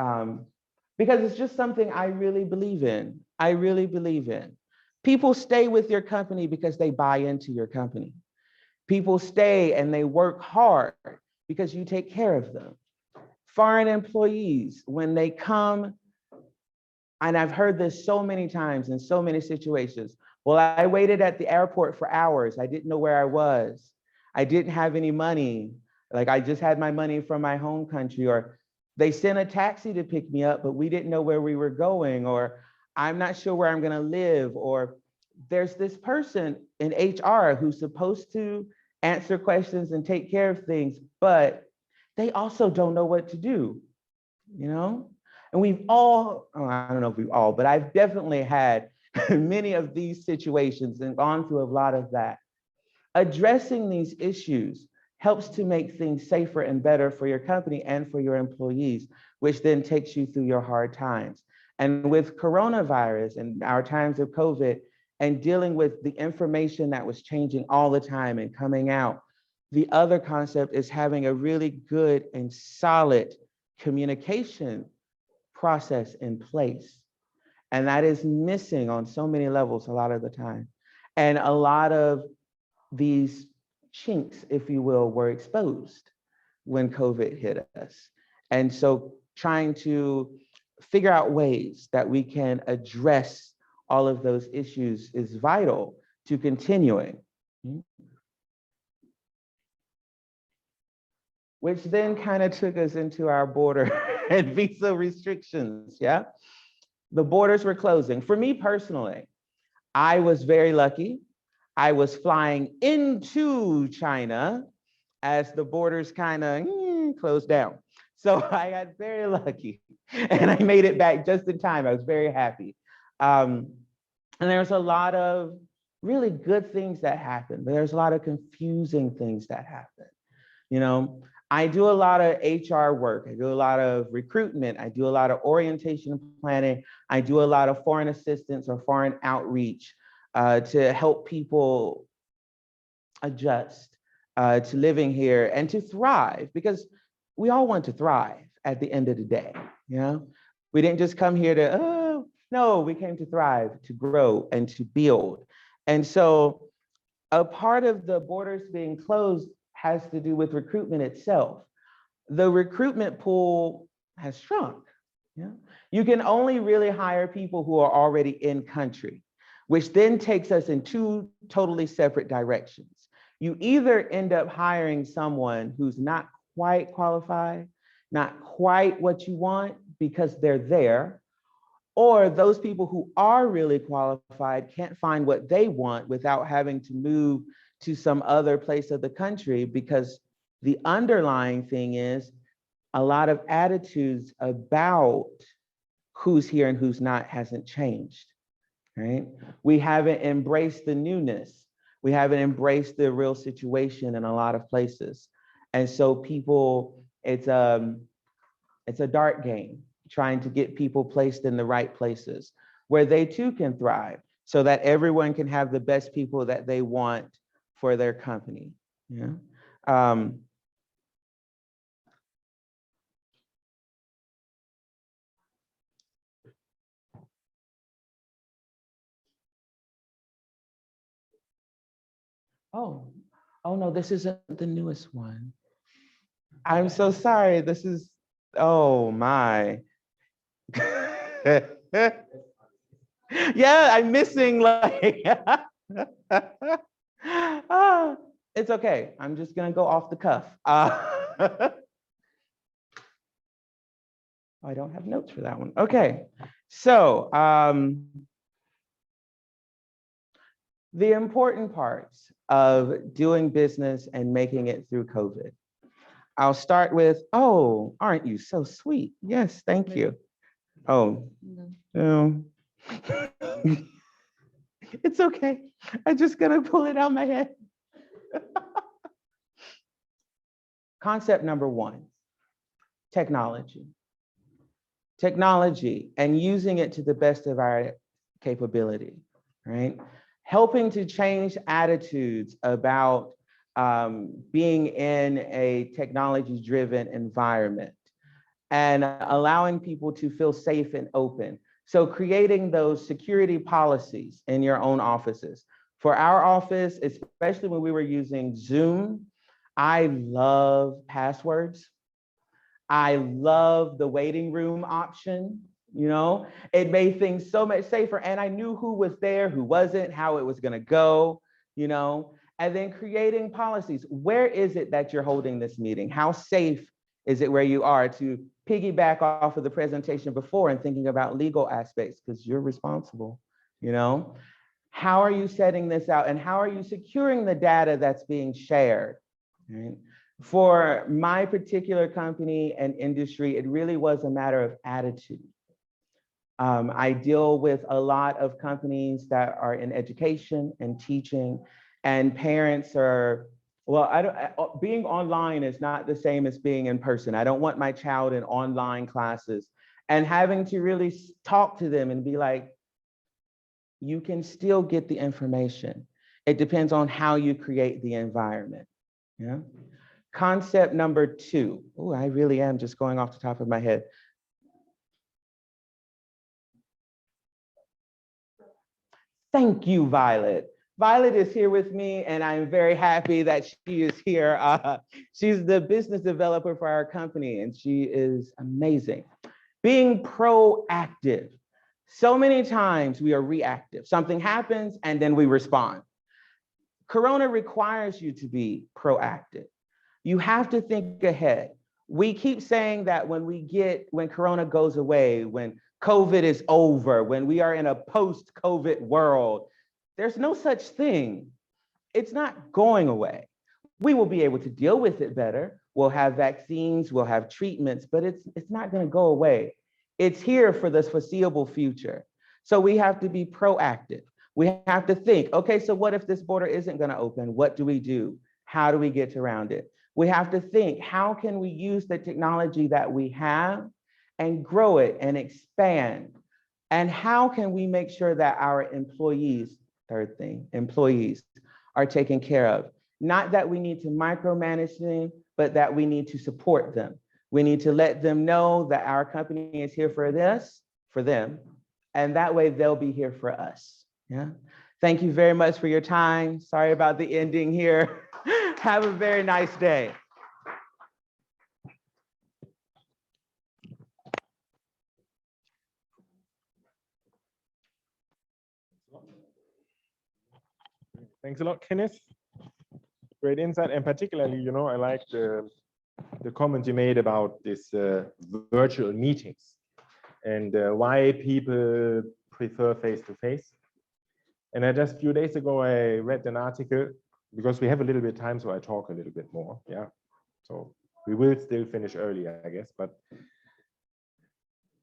because it's just something I really believe in. I really believe in. People stay with your company because they buy into your company. People stay and they work hard because you take care of them. Foreign employees, when they come, and I've heard this so many times in so many situations, well, I waited at the airport for hours. I didn't know where I was. I didn't have any money. Like, I just had my money from my home country, or they sent a taxi to pick me up, but we didn't know where we were going, or I'm not sure where I'm gonna live, or there's this person in HR who's supposed to answer questions and take care of things, but they also don't know what to do, you know? And we've all, oh, I don't know if we've all, but I've definitely had many of these situations and gone through a lot of that. Addressing these issues helps to make things safer and better for your company and for your employees, which then takes you through your hard times. And with coronavirus and our times of COVID, and dealing with the information that was changing all the time and coming out, the other concept is having a really good and solid communication process in place. And that is missing on so many levels a lot of the time. And a lot of these chinks, if you will, were exposed when COVID hit us. And so trying to figure out ways that we can address all of those issues is vital to continuing. Which then kind of took us into our border and visa restrictions, yeah? The borders were closing. For me personally, I was very lucky. I was flying into China as the borders kind of closed down. So I got very lucky and I made it back just in time. I was very happy. And there's a lot of really good things that happen, but there's a lot of confusing things that happen. You know, I do a lot of HR work. I do a lot of recruitment. I do a lot of orientation planning. I do a lot of foreign assistance or foreign outreach to help people adjust to living here and to thrive, because we all want to thrive at the end of the day. You know, we didn't just come here to, oh, no, we came to thrive, to grow and to build. And so a part of the borders being closed has to do with recruitment itself. The recruitment pool has shrunk. Yeah? You can only really hire people who are already in country, which then takes us in two totally separate directions. You either end up hiring someone who's not quite qualified, not quite what you want because they're there, or those people who are really qualified can't find what they want without having to move to some other place of the country, because the underlying thing is a lot of attitudes about who's here and who's not hasn't changed, right? We haven't embraced the newness. We haven't embraced the real situation in a lot of places. And so people, it's a dart game, trying to get people placed in the right places where they too can thrive, so that everyone can have the best people that they want for their company. Yeah. Oh no, this isn't the newest one. I'm so sorry. This is, oh my. Yeah, I'm missing like, it's okay. I'm just gonna go off the cuff. I don't have notes for that one. Okay, so the important parts of doing business and making it through COVID. I'll start with, oh, aren't you so sweet? Yes, thank you. Oh, no. It's okay. I'm just gonna pull it out my head. Concept number one, technology. Technology and using it to the best of our capability, right? Helping to change attitudes about being in a technology-driven environment and allowing people to feel safe and open. So creating those security policies in your own offices. For our office, especially when we were using Zoom, I love passwords. I love the waiting room option. You know, it made things so much safer, and I knew who was there, who wasn't, how it was gonna go, you know, and then creating policies. Where is it that you're holding this meeting? How safe is it where you are? To piggyback off of the presentation before and thinking about legal aspects, because you're responsible, you know? How are you setting this out, and how are you securing the data that's being shared, right? For my particular company and industry, it really was a matter of attitude. I deal with a lot of companies that are in education and teaching, and parents are, well, being online is not the same as being in person. I don't want my child in online classes, and having to really talk to them and be like, you can still get the information. It depends on how you create the environment. Yeah. Concept number two. Oh, I really am just going off the top of my head. Thank you, Violet. Violet is here with me, and I'm very happy that she is here. She's the business developer for our company, and she is amazing. Being proactive. So many times we are reactive. Something happens, and then we respond. Corona requires you to be proactive. You have to think ahead. We keep saying that when Corona goes away, when COVID is over, when we are in a post-COVID world, there's no such thing. It's not going away. We will be able to deal with it better. We'll have vaccines, we'll have treatments, but it's not going to go away. It's here for the foreseeable future. So we have to be proactive. We have to think, okay, so what if this border isn't going to open? What do we do? How do we get around it? We have to think, how can we use the technology that we have and grow it and expand? And how can we make sure that our employees, third thing, employees are taken care of? Not that we need to micromanage them, but that we need to support them. We need to let them know that our company is here for this, for them, and that way they'll be here for us. Yeah. Thank you very much for your time. Sorry about the ending here. Have a very nice day.
Thanks a lot, Kenneth. Great insight, and particularly, you know, I like the comment you made about this virtual meetings and why people prefer face-to-face. And just a few days ago, I read an article, because we have a little bit of time, so I talk a little bit more. Yeah, so we will still finish early, I guess. But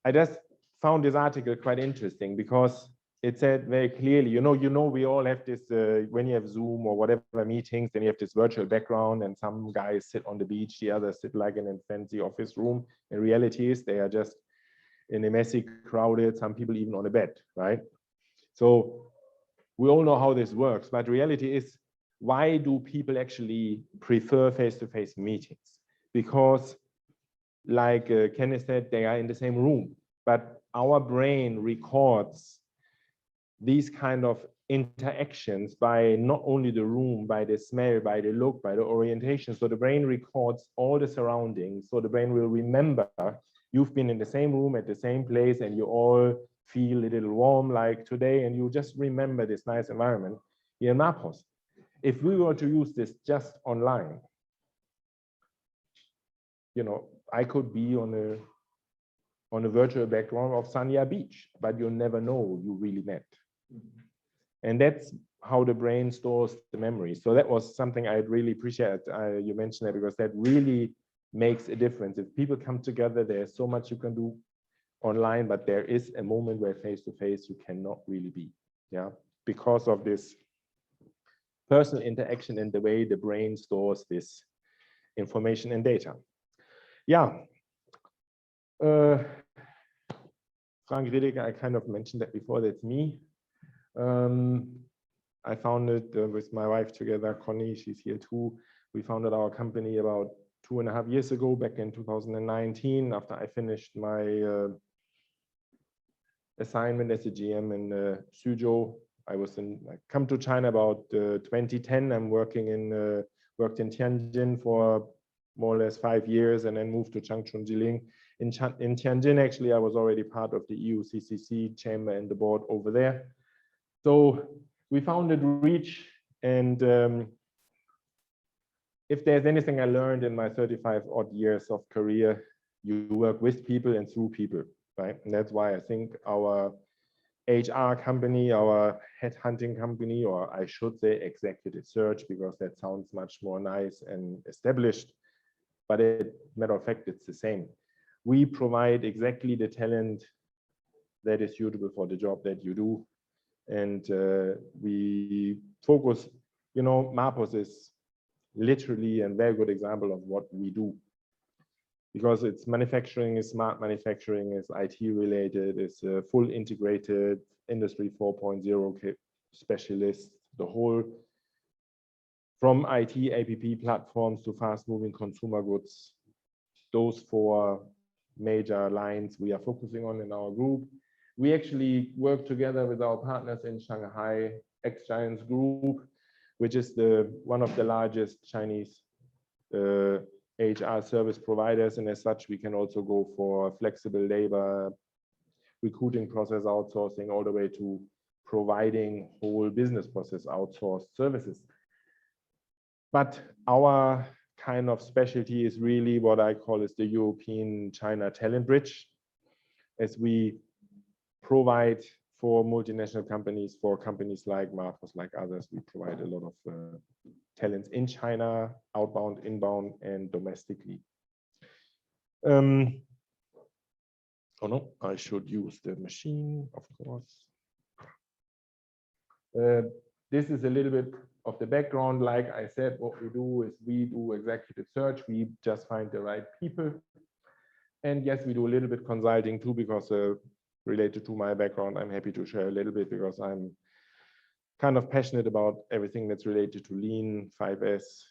I just found this article quite interesting because it said very clearly, you know, we all have this, when you have Zoom or whatever meetings, then you have this virtual background and some guys sit on the beach, the others sit like in a fancy office room. And reality is they are just in a messy, crowded, some people even on a bed, right? So we all know how this works, but reality is, why do people actually prefer face-to-face meetings? Because like Kenneth said, they are in the same room, but our brain records these kind of interactions by not only the room, by the smell, by the look, by the orientation. So the brain records all the surroundings. So the brain will remember you've been in the same room at the same place and you all feel a little warm like today, and you just remember this nice environment here in Naples. If we were to use this just online, you know, I could be on a virtual background of Sanya Beach, but you'll never know you really met. And that's how the brain stores the memory. So that was something I really appreciate. You mentioned that because that really makes a difference. If people come together, there's so much you can do online, but there is a moment where face-to-face you cannot really be, yeah, because of this personal interaction and the way the brain stores this information and data. Yeah. Frank Riediger, I kind of mentioned that before, that's me. I founded with my wife together, Connie, she's here too. We founded our company about 2.5 years ago, back in 2019, after I finished my assignment as a GM in Suzhou. I come to China about 2010. I'm worked in Tianjin for more or less 5 years, and then moved to Changchun Jilin. In Tianjin, actually, I was already part of the EU CCC chamber and the board over there. So we founded Reach, and if there's anything I learned in my 35 odd years of career, you work with people and through people, right? And that's why I think our HR company, our headhunting company, or I should say executive search, because that sounds much more nice and established, but matter of fact, it's the same. We provide exactly the talent that is suitable for the job that you do. And we focus, you know, Mapos is literally a very good example of what we do, because it's manufacturing, is smart manufacturing, is IT related, is full integrated industry 4.0 specialist, the whole from IT APP platforms to fast moving consumer goods. Those 4 major lines we are focusing on in our group. We actually work together with our partners in Shanghai, X-Giants Group, which is one of the largest Chinese HR service providers. And as such, we can also go for flexible labor, recruiting process outsourcing, all the way to providing whole business process outsourced services. But our kind of specialty is really what I call is the European China talent bridge, as we provide for multinational companies, for companies like Marcos, like others. We provide a lot of talents in China, outbound, inbound, and domestically. Oh no, I should use the machine, of course. This is a little bit of the background. Like I said, what we do is we do executive search. We just find the right people. And yes, we do a little bit consulting too, because related to my background, I'm happy to share a little bit because I'm kind of passionate about everything that's related to lean, 5S,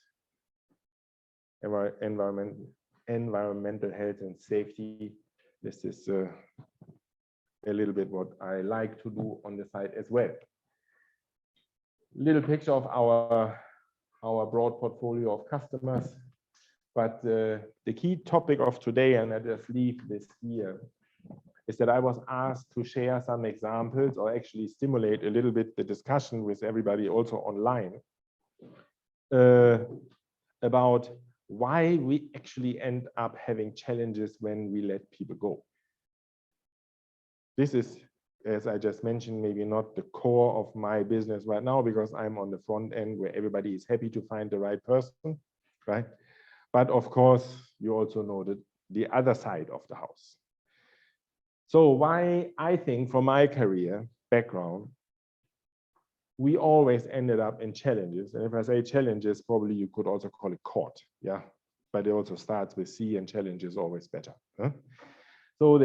environmental health and safety. This is a little bit what I like to do on the side as well. Little picture of our broad portfolio of customers. But the key topic of today, and I just leave this here, is that I was asked to share some examples or actually stimulate a little bit the discussion with everybody also online about why we actually end up having challenges when we let people go. This is, as I just mentioned, maybe not the core of my business right now because I'm on the front end where everybody is happy to find the right person, right? But of course, you also know that the other side of the house. So why I think from my career background, we always ended up in challenges. And if I say challenges, probably you could also call it court, yeah? But it also starts with C, and challenge is always better. Huh? So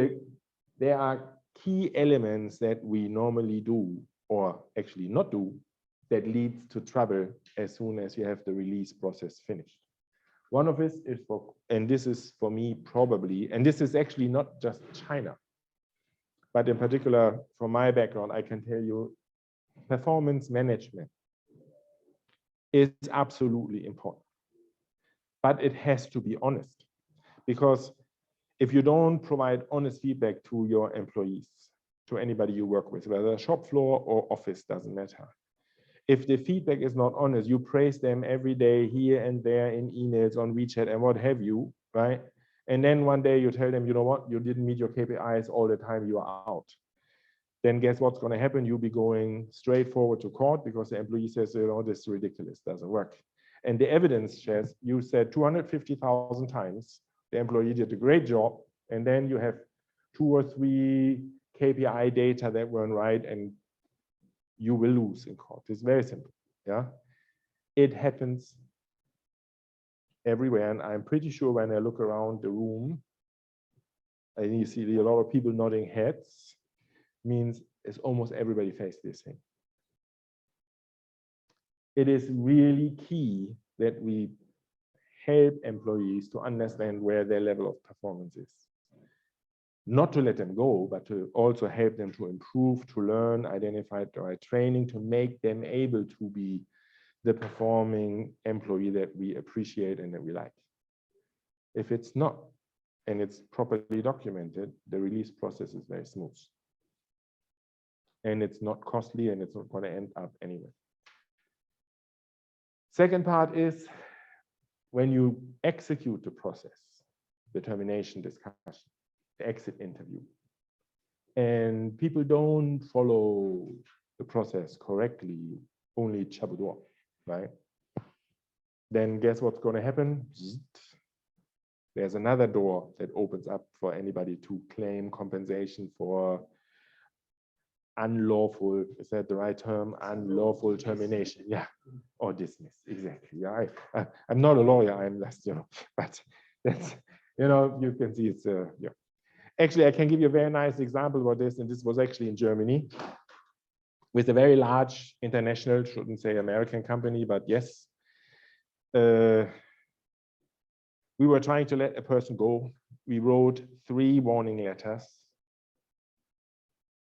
there are key elements that we normally do, or actually not do, that leads to trouble as soon as you have the release process finished. One of it is and this is for me probably, and this is actually not just China, but in particular, from my background, I can tell you performance management is absolutely important. But it has to be honest, because if you don't provide honest feedback to your employees, to anybody you work with, whether shop floor or office, doesn't matter. If the feedback is not honest, you praise them every day here and there in emails, on WeChat and what have you, right? And then one day you tell them, you know what, you didn't meet your KPIs all the time, you are out. Then guess what's going to happen? You'll be going straight forward to court because the employee says, you know, this is ridiculous, doesn't work. And the evidence says you said 250,000 times, the employee did a great job, and then you have 2 or 3 KPI data that weren't right, and you will lose in court. It's very simple, yeah? It happens everywhere, and I'm pretty sure when I look around the room, and you see a lot of people nodding heads, means it's almost everybody faces this thing. It is really key that we help employees to understand where their level of performance is. Not to let them go, but to also help them to improve, to learn, identify the right training, to make them able to be the performing employee that we appreciate and that we like. If it's not, and it's properly documented, the release process is very smooth. And it's not costly, and it's not going to end up anywhere. Second part is when you execute the process, the termination discussion, the exit interview, and people don't follow the process correctly, only chabudor, right? Then guess what's going to happen? There's another door that opens up for anybody to claim compensation for unlawful, is that the right term? Unlawful termination, yeah, or dismiss, exactly. Yeah, I'm not a lawyer, I'm just, you know, but that's, you know, you can see it's, yeah. Actually, I can give you a very nice example about this, and this was actually in Germany with a very large international, shouldn't say American company, but yes. We were trying to let a person go. We wrote 3 warning letters.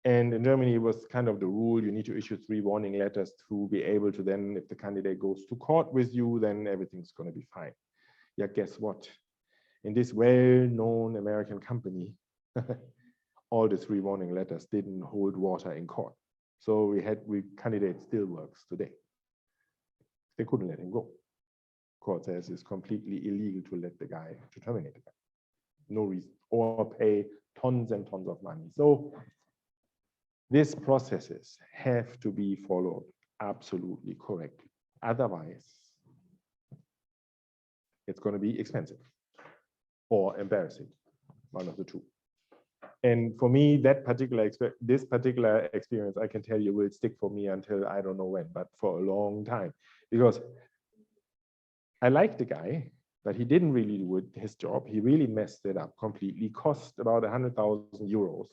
And in Germany, it was kind of the rule, you need to issue 3 warning letters to be able to then, if the candidate goes to court with you, then everything's going to be fine. Yeah, guess what? In this well-known American company, all the 3 warning letters didn't hold water in court. So candidate still works today. They couldn't let him go. Court says it's completely illegal to let the guy, to terminate the guy. No reason, or pay tons and tons of money. So these processes have to be followed absolutely correctly. Otherwise, it's going to be expensive or embarrassing, one of the two. And for me, this particular experience, I can tell you, will stick for me until I don't know when, but for a long time, because I like the guy, but he didn't really do his job. He really messed it up completely. Cost about 100,000 euros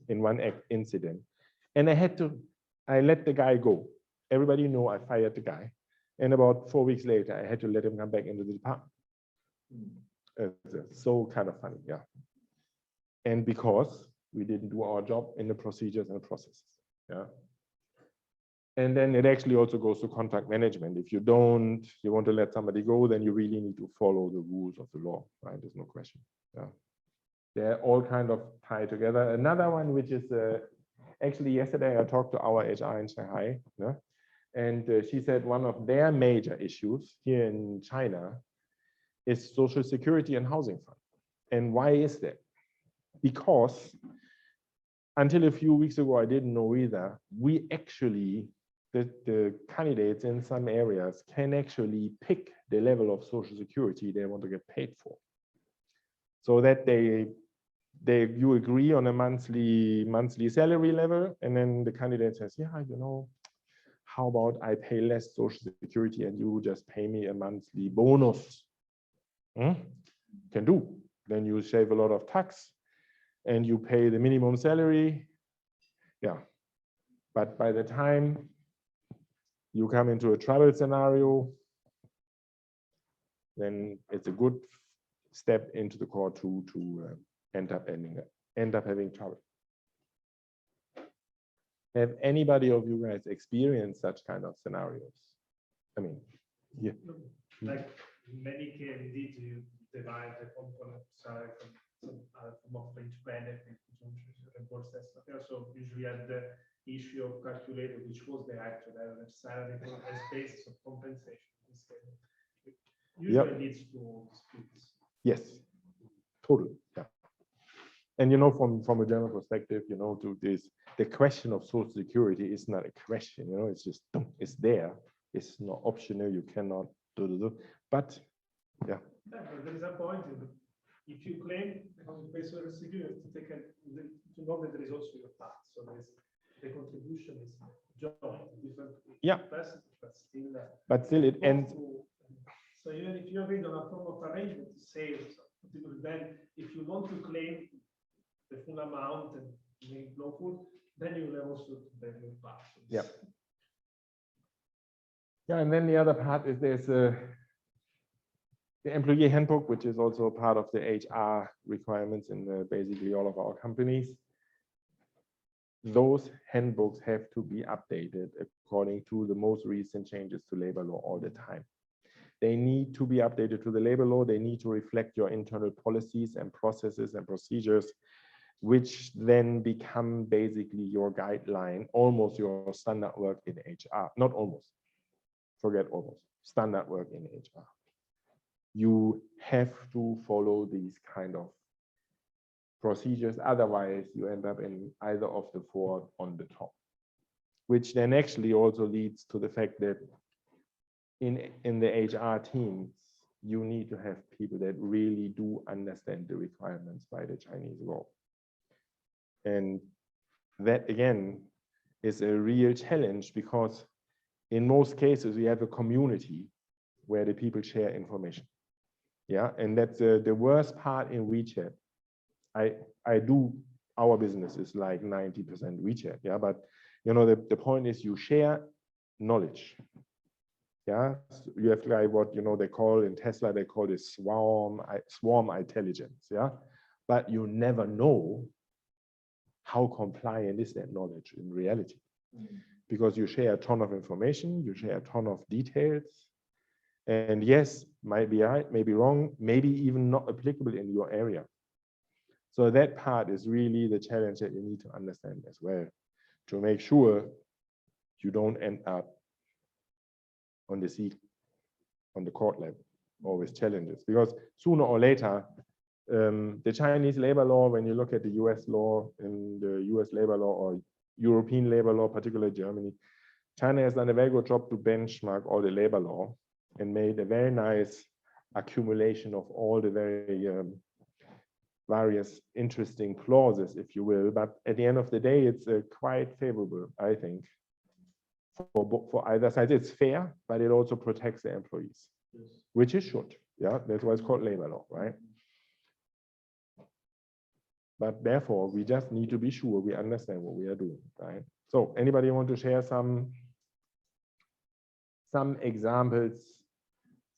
in one incident, and I let the guy go. Everybody know I fired the guy, and about 4 weeks later, I had to let him come back into the department. It's so kind of funny, yeah. And because we didn't do our job in the procedures and processes, yeah. And then it actually also goes to contract management. If you want to let somebody go, then you really need to follow the rules of the law, right? There's no question. Yeah, they're all kind of tied together. Another one, which is actually yesterday I talked to our HR in Shanghai, yeah? And she said one of their major issues here in China is Social Security and Housing Fund. And why is that? Because until a few weeks ago, I didn't know either. We actually, the candidates in some areas can actually pick the level of Social Security they want to get paid for. So that you agree on a monthly salary level, and then the candidate says, yeah, you know, how about I pay less Social Security and you just pay me a monthly bonus? Can do. Then you save a lot of tax and you pay the minimum salary. Yeah. But by the time you come into a trouble scenario, then it's a good step into the court to end up having trouble. Have anybody of you guys experienced such kind of scenarios? I mean, yeah.
Like many indeed, you divide the component side from some form of fringe benefit, so usually at the issue of calculating which was the actual average salary for as basis of compensation. Usually leads to disputes.
Yes, totally. Yeah. And you know, from a general perspective, you know, the question of Social Security is not a question, you know, it's just, it's there. It's not optional, you cannot do. But yeah.
But there is a point, if you claim Social Security, to know that there is also your tax. So the contribution is joint, different percentage, but still it ends. So even if you agree on a form of arrangement to save, then if you want to claim the full amount and make lawful, then you will have also to pay your tax.
Yeah. Yeah, and then the other part is there's the employee handbook, which is also part of the HR requirements in basically all of our companies. Those handbooks have to be updated according to the most recent changes to labor law all the time. They need to be updated to the labor law. They need to reflect your internal policies and processes and procedures, which then become basically your guideline, almost your standard work in HR. Not almost, forget almost, standard work in HR. You have to follow these kind of procedures. Otherwise, you end up in either of the four on the top, which then actually also leads to the fact that in the HR teams, you need to have people that really do understand the requirements by the Chinese law. And that, again, is a real challenge because in most cases, we have a community where the people share information. Yeah, and that's the worst part in WeChat. Our business is like 90% WeChat, yeah, but you know, the point is you share knowledge. Yeah, so you have like what, you know, they call in Tesla, they call it swarm intelligence, yeah, but you never know how compliant is that knowledge in reality, because you share a ton of information, you share a ton of details, and yes, might be right, maybe wrong, maybe even not applicable in your area. So that part is really the challenge that you need to understand as well, to make sure you don't end up on the seat, on the court level, always challenges. Because sooner or later, the Chinese labor law, when you look at the US law and the US labor law or European labor law, particularly Germany. China has done a very good job to benchmark all the labor law and made a very nice accumulation of all the very various interesting clauses, if you will. But at the end of the day, it's quite favorable, I think, for either side. It's fair, but it also protects the employees, which it should. Yeah, that's why it's called labor law, right? But therefore, we just need to be sure we understand what we are doing, right? So anybody want to share some examples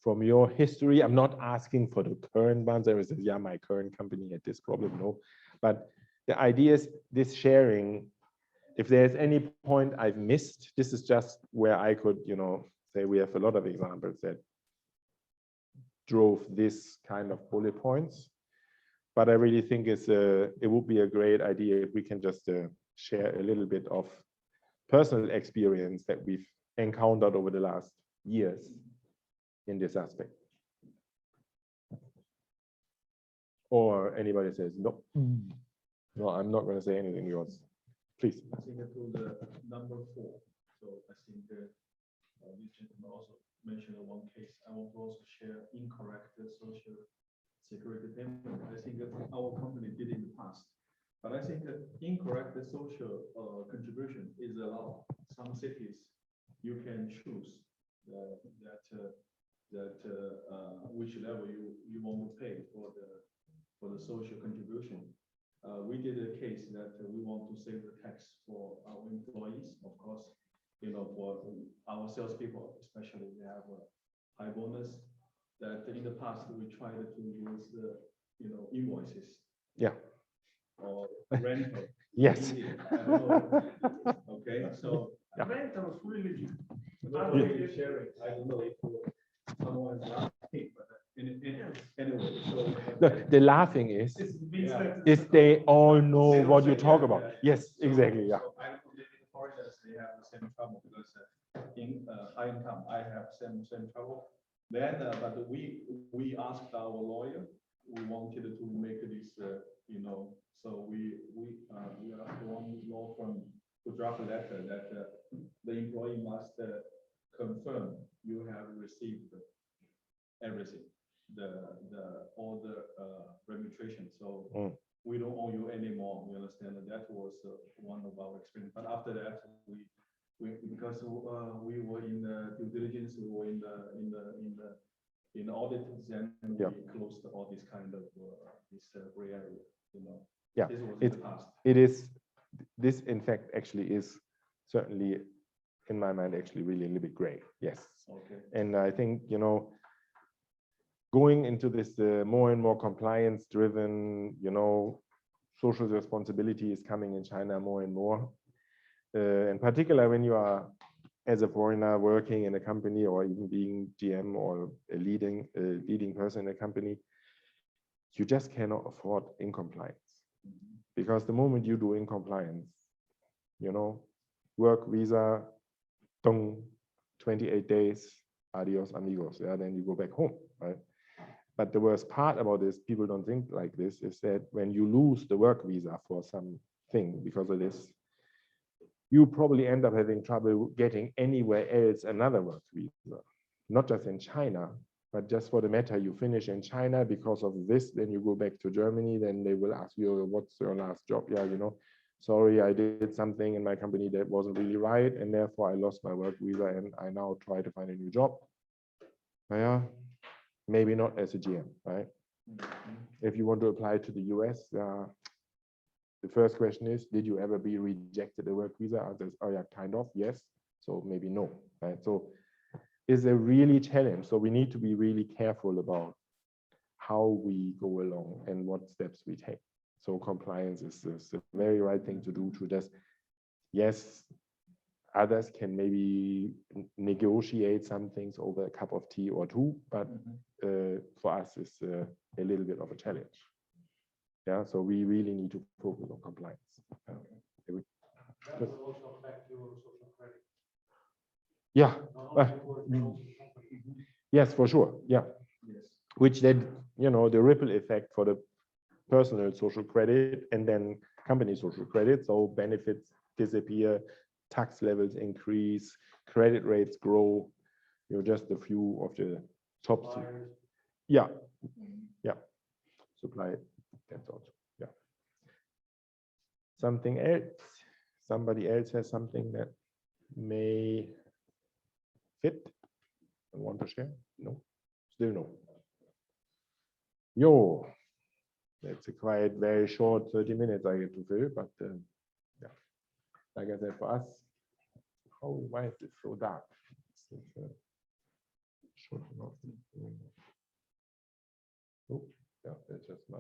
from your history? I'm not asking for the current ones. There is, yeah, my current company had this problem, no. But the idea is this sharing. If there's any point I've missed, this is just where I could, you know, say we have a lot of examples that drove this kind of bullet points. But I really think it would be a great idea if we can just share a little bit of personal experience that we've encountered over the last years in this aspect. Or anybody says, no, no, I'm not going to say anything yours. Please.
I think that was number 4. So I think this gentleman also mentioned one case. I want to also share incorrect social security payment. I think that our company did in the past. But I think that incorrect social contribution is allowed. Some cities you can choose which level you want to pay for the social contribution. We did a case that we want to save the tax for our employees, of course. You know, for our salespeople, especially, they have a high bonus. That in the past we tried to use the, you know, invoices.
Yeah.
Or rental.
Yes.
Okay, so
yeah.
Rental is really legit. Not really sharing. I don't know if someone is laughing, but anyway. So
the laughing is they all know what you talk about. Yes, exactly. Yeah.
So I don't believe in foreigners, they have the same trouble because in high income, I have same trouble. Then, but we asked our lawyer. We wanted to make this, you know. So we are one law firm to draft a letter that the employee must confirm you have received everything, all the remuneration. So we don't owe you anymore. You understand that was one of our experience. But after that, because we were in the due diligence, we were in the audit, then we closed all this kind of this gray area, you know.
Yeah,
this was in the past.
It is. This, in fact, actually is certainly, in my mind, actually really a little bit gray. Yes.
Okay.
And I think, you know, going into this more and more compliance-driven, you know, social responsibility is coming in China more and more. In particular, when you are, as a foreigner, working in a company or even being GM or a leading person in a company, you just cannot afford incompliance. Because the moment you do incompliance, you know, work visa, 28 days, adios amigos, yeah, then you go back home, right? But the worst part about this, people don't think like this, is that when you lose the work visa for something because of this, you probably end up having trouble getting anywhere else another work visa, not just in China, but just for the matter you finish in China because of this, then you go back to Germany, then they will ask you, what's your last job? Yeah, you know, sorry, I did something in my company that wasn't really right, and therefore I lost my work visa, and I now try to find a new job. Yeah, maybe not as a GM, right? If you want to apply to the US, the first question is, did you ever be rejected a work visa? Answer is, oh yeah, kind of, yes. So maybe no, right? So it's a really challenge. So we need to be really careful about how we go along and what steps we take. So compliance is the very right thing to do, to just, yes, others can maybe negotiate some things over a cup of tea or two, but for us it's a little bit of a challenge. Yeah, so we really need to focus on compliance.
That will also affect your social credit.
Yeah. Yes, for sure. Yeah.
Yes.
Which then, you know, the ripple effect for the personal social credit and then company social credit. So benefits disappear, tax levels increase, credit rates grow. Just a few of the top three. Yeah, yeah. Supply, that's also, yeah. Something else, somebody else has something that may fit and want to share? No, still no. Yo, that's a quite very short 30 minutes I get to fill, but yeah, like I said, for us, why is it so dark? Short enough. Oh, yeah, that's just my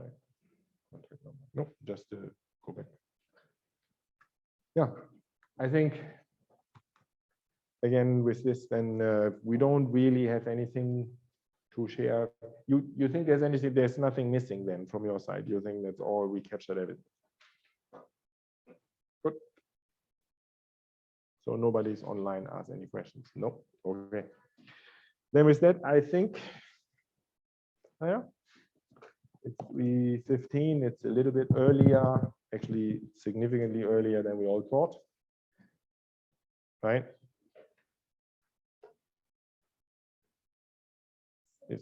contact number. No, just go back. Yeah, I think again with this, then we don't really have anything to share. You think there's anything? There's nothing missing then from your side. You think that's all we captured everything? Good. So nobody's online asked any questions. No. Okay. Then with that, I think. Yeah. It's 3:15. It's a little bit earlier, actually significantly earlier than we all thought. Right? Yes.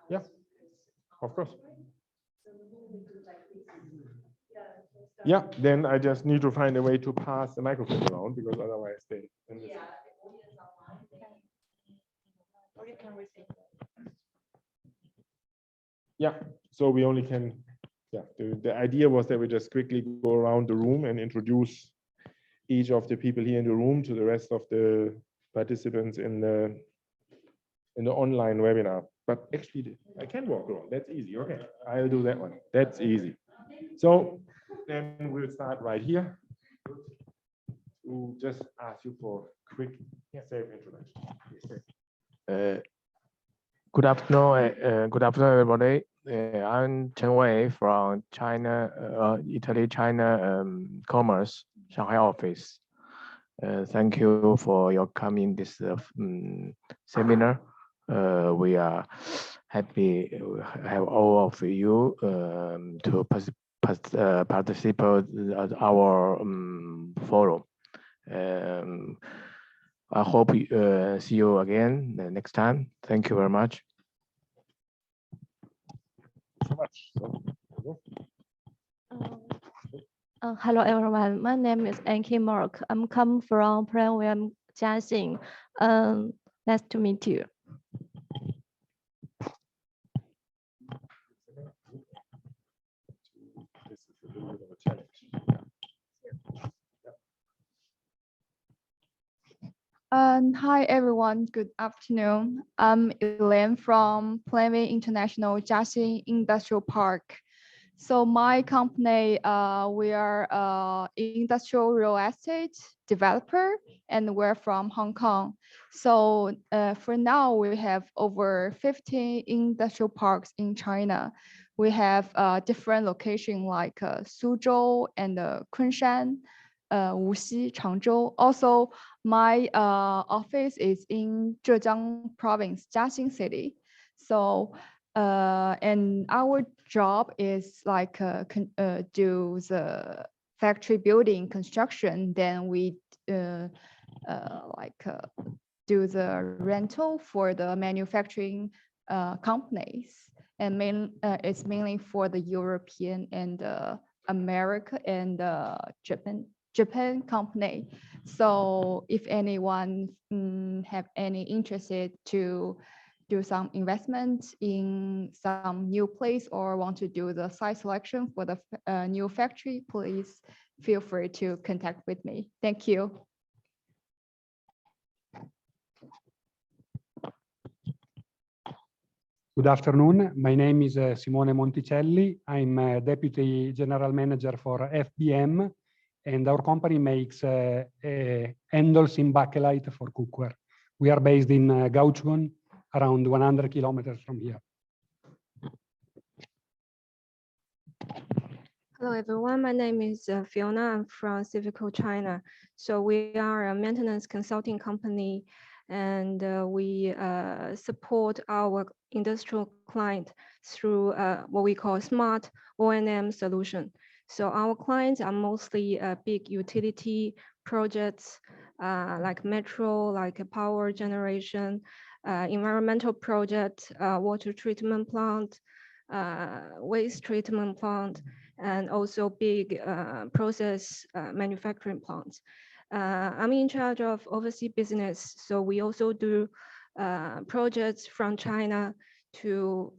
Yeah, of course. Yeah, then I just need to find a way to pass the microphone around because otherwise they. Yeah, so we only can, yeah, the idea was that we just quickly go around the room and introduce each of the people here in the room to the rest of the participants in the online webinar. But actually, I can walk around. That's easy. Okay, I'll do that one. That's easy. So then we'll start right here. We'll just ask you for a quick self-introduction.
Good afternoon, everybody. I'm Chen Wei from China, Italy, China Commerce, Shanghai office. Thank you for your coming this seminar. We are happy to have all of you to participate at our forum. I hope see you again next time. Thank you very much.
So much.
Hello everyone, my name is Anki Mark. I'm come from Premium Jiaxing. Nice to meet you.
This is a little bit of a challenge.
Hi everyone, good afternoon. I'm Elaine from Planway International Jiaxing Industrial Park. So my company, we are industrial real estate developer and we're from Hong Kong. So for now, we have over 50 industrial parks in China. We have different locations like Suzhou and Kunshan, Wuxi, Changzhou. Also, my office is in Zhejiang province, Jiaxing city. So, and our job is like do the factory building construction. Then we do the rental for the manufacturing companies, and it's mainly for the European and America and Japan company. So if anyone have any interested to do some investment in some new place or want to do the site selection for the new factory, please feel free to contact with me. Thank you.
Good afternoon. My name is Simone Monticelli. I'm a Deputy General Manager for FBM, and our company makes handles in bakelite for cookware. We are based in Kaohsiung, around 100 kilometers from here.
Hello, everyone. My name is Fiona. I'm from Civico China. So we are a maintenance consulting company, and we support our industrial client through what we call smart O&M solution. So our clients are mostly big utility projects like metro, like power generation, environmental project, water treatment plant, waste treatment plant, and also big process manufacturing plants. I'm in charge of overseas business, so we also do projects from China to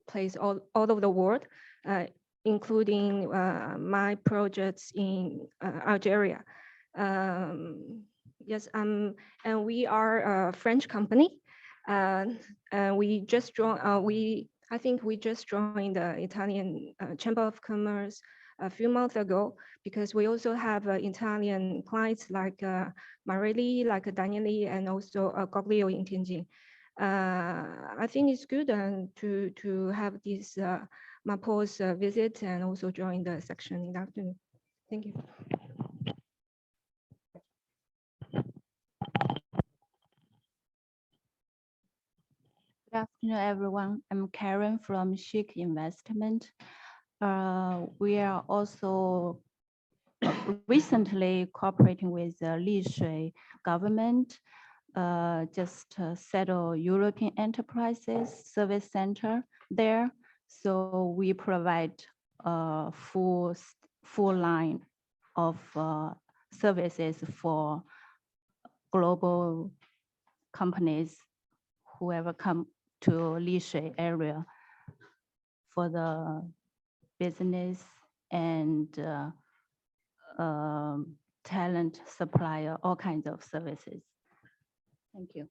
place all over the world, including my projects in Algeria. Yes, and we are a French company, and we just joined. I think we just joined the Italian Chamber of Commerce a few months ago, because we also have Italian clients like Marelli, like Danieli, and also Goglio in Tianjin. I think it's good to have this Mapos visit and also join the section in the afternoon. Thank you.
Good afternoon, everyone. I'm Karen from Chic Investment. We are also recently cooperating with the Lishui government, just settle European Enterprises Service Center there. So we provide a full line of services for global companies, whoever come to Lishui area for the business and talent supplier, all kinds of services. Thank you.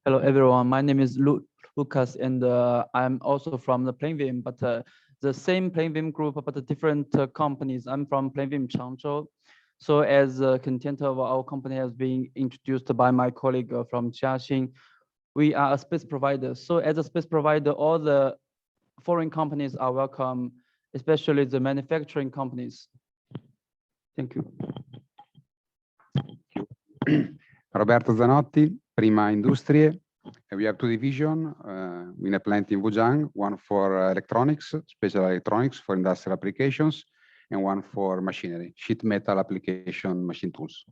Hello, everyone. My name is Lucas, and I'm also from the Plainview, but the same Plainview group, but the different companies. I'm from Plainview Changzhou. So as content of our company has been introduced by my colleague from Jiaxing, we are a space provider. So as a space provider, all the foreign companies are welcome, especially the manufacturing companies. Thank you.
Roberto Zanotti, Prima Industrie. We have two divisions in a plant in Wuzhang, one for electronics, special electronics for industrial applications, and one for machinery, sheet metal application machine tools.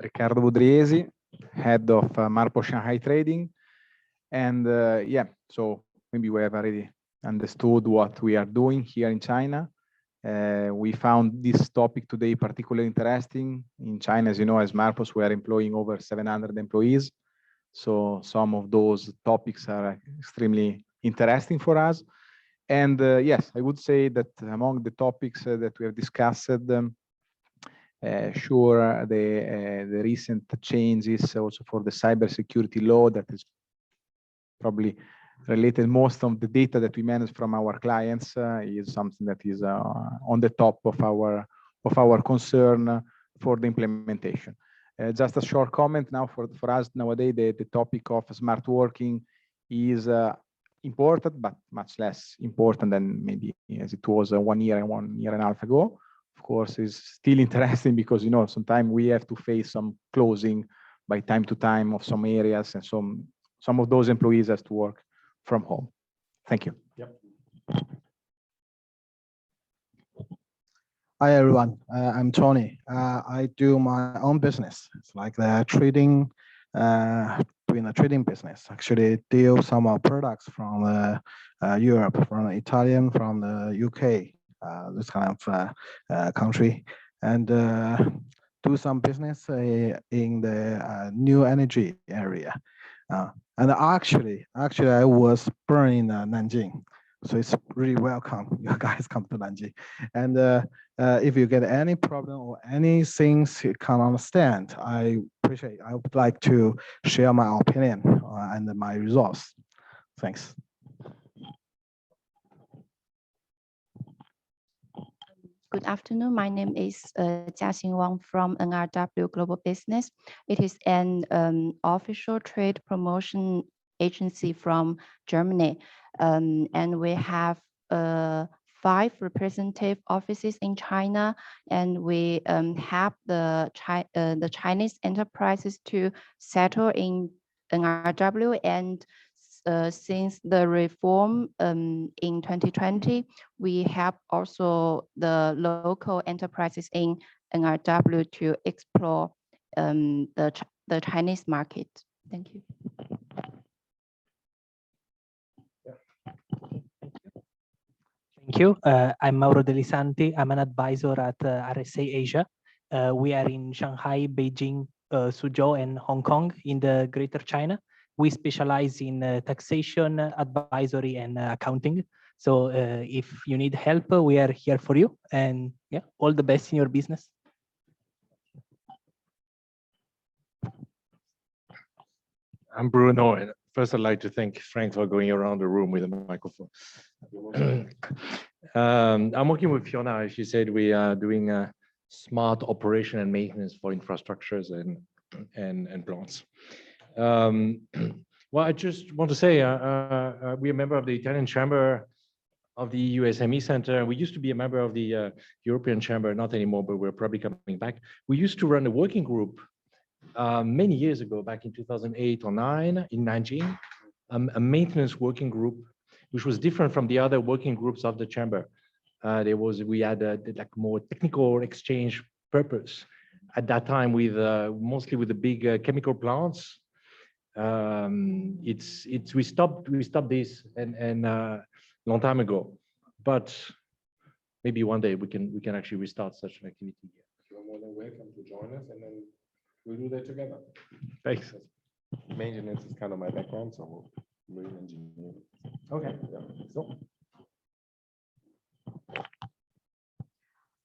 Riccardo Budriesi, head of Marpo Shanghai Trading. And yeah, so maybe we have already understood what we are doing here in China. We found this topic today particularly interesting. In China, as you know, as Marpos, we are employing over 700 employees. So some of those topics are extremely interesting for us. And yes, I would say that among the topics that we have discussed, sure, the recent changes also for the cybersecurity law that is probably related most of the data that we manage from our clients is something that is on the top of our concern for the implementation. Just a short comment now for us nowadays, the topic of smart working is important, but much less important than maybe as it was 1 year and 1.5 years ago. Of course, it's still interesting because, you know, sometimes we have to face some closing by time to time of some areas, and some of those employees has to work from home. Thank you.
Yep.
Hi, everyone. I'm Tony. I do my own business. It's like the trading, doing a trading business. Actually, deal some products from Europe, from the Italian, from the UK, this kind of country, and do some business in the new energy area. And actually, I was born in Nanjing, so it's really welcome you guys come to Nanjing. And if you get any problem or any things you can't understand, I would like to share my opinion and my results. Thanks.
Good afternoon. My name is Jiaxing Wang from NRW Global Business. It is an official trade promotion agency from Germany. And we have 5 representative offices in China, and we help the Chinese enterprises to settle in NRW. And since the reform in 2020, we help also the local enterprises in NRW to explore the Chinese market. Thank you.
Thank you. I'm Mauro Delisanti. I'm an advisor at RSA Asia. We are in Shanghai, Beijing, Suzhou, and Hong Kong in the Greater China. We specialize in taxation, advisory, and accounting. So if you need help, we are here for you. And yeah, all the best in your business.
I'm Bruno, and first I'd like to thank Frank for going around the room with a microphone. I'm working with Fiona. She said we are doing smart operation and maintenance for infrastructures and plants. Well, I just want to say we're a member of the Italian Chamber of the EU SME Center. We used to be a member of the European Chamber, not anymore, but we're probably coming back. We used to run a working group many years ago, back in 2008 or 9 in Nanjing, a maintenance working group, which was different from the other working groups of the chamber. We had like more technical exchange purpose at that time with mostly with the big chemical plants. We stopped this and long time ago, but maybe one day we can actually restart such an activity.
You're more than welcome to join us, and then we'll do that together.
Thanks.
Maintenance is kind of my background, so marine engineering.
Okay.
Yeah. So.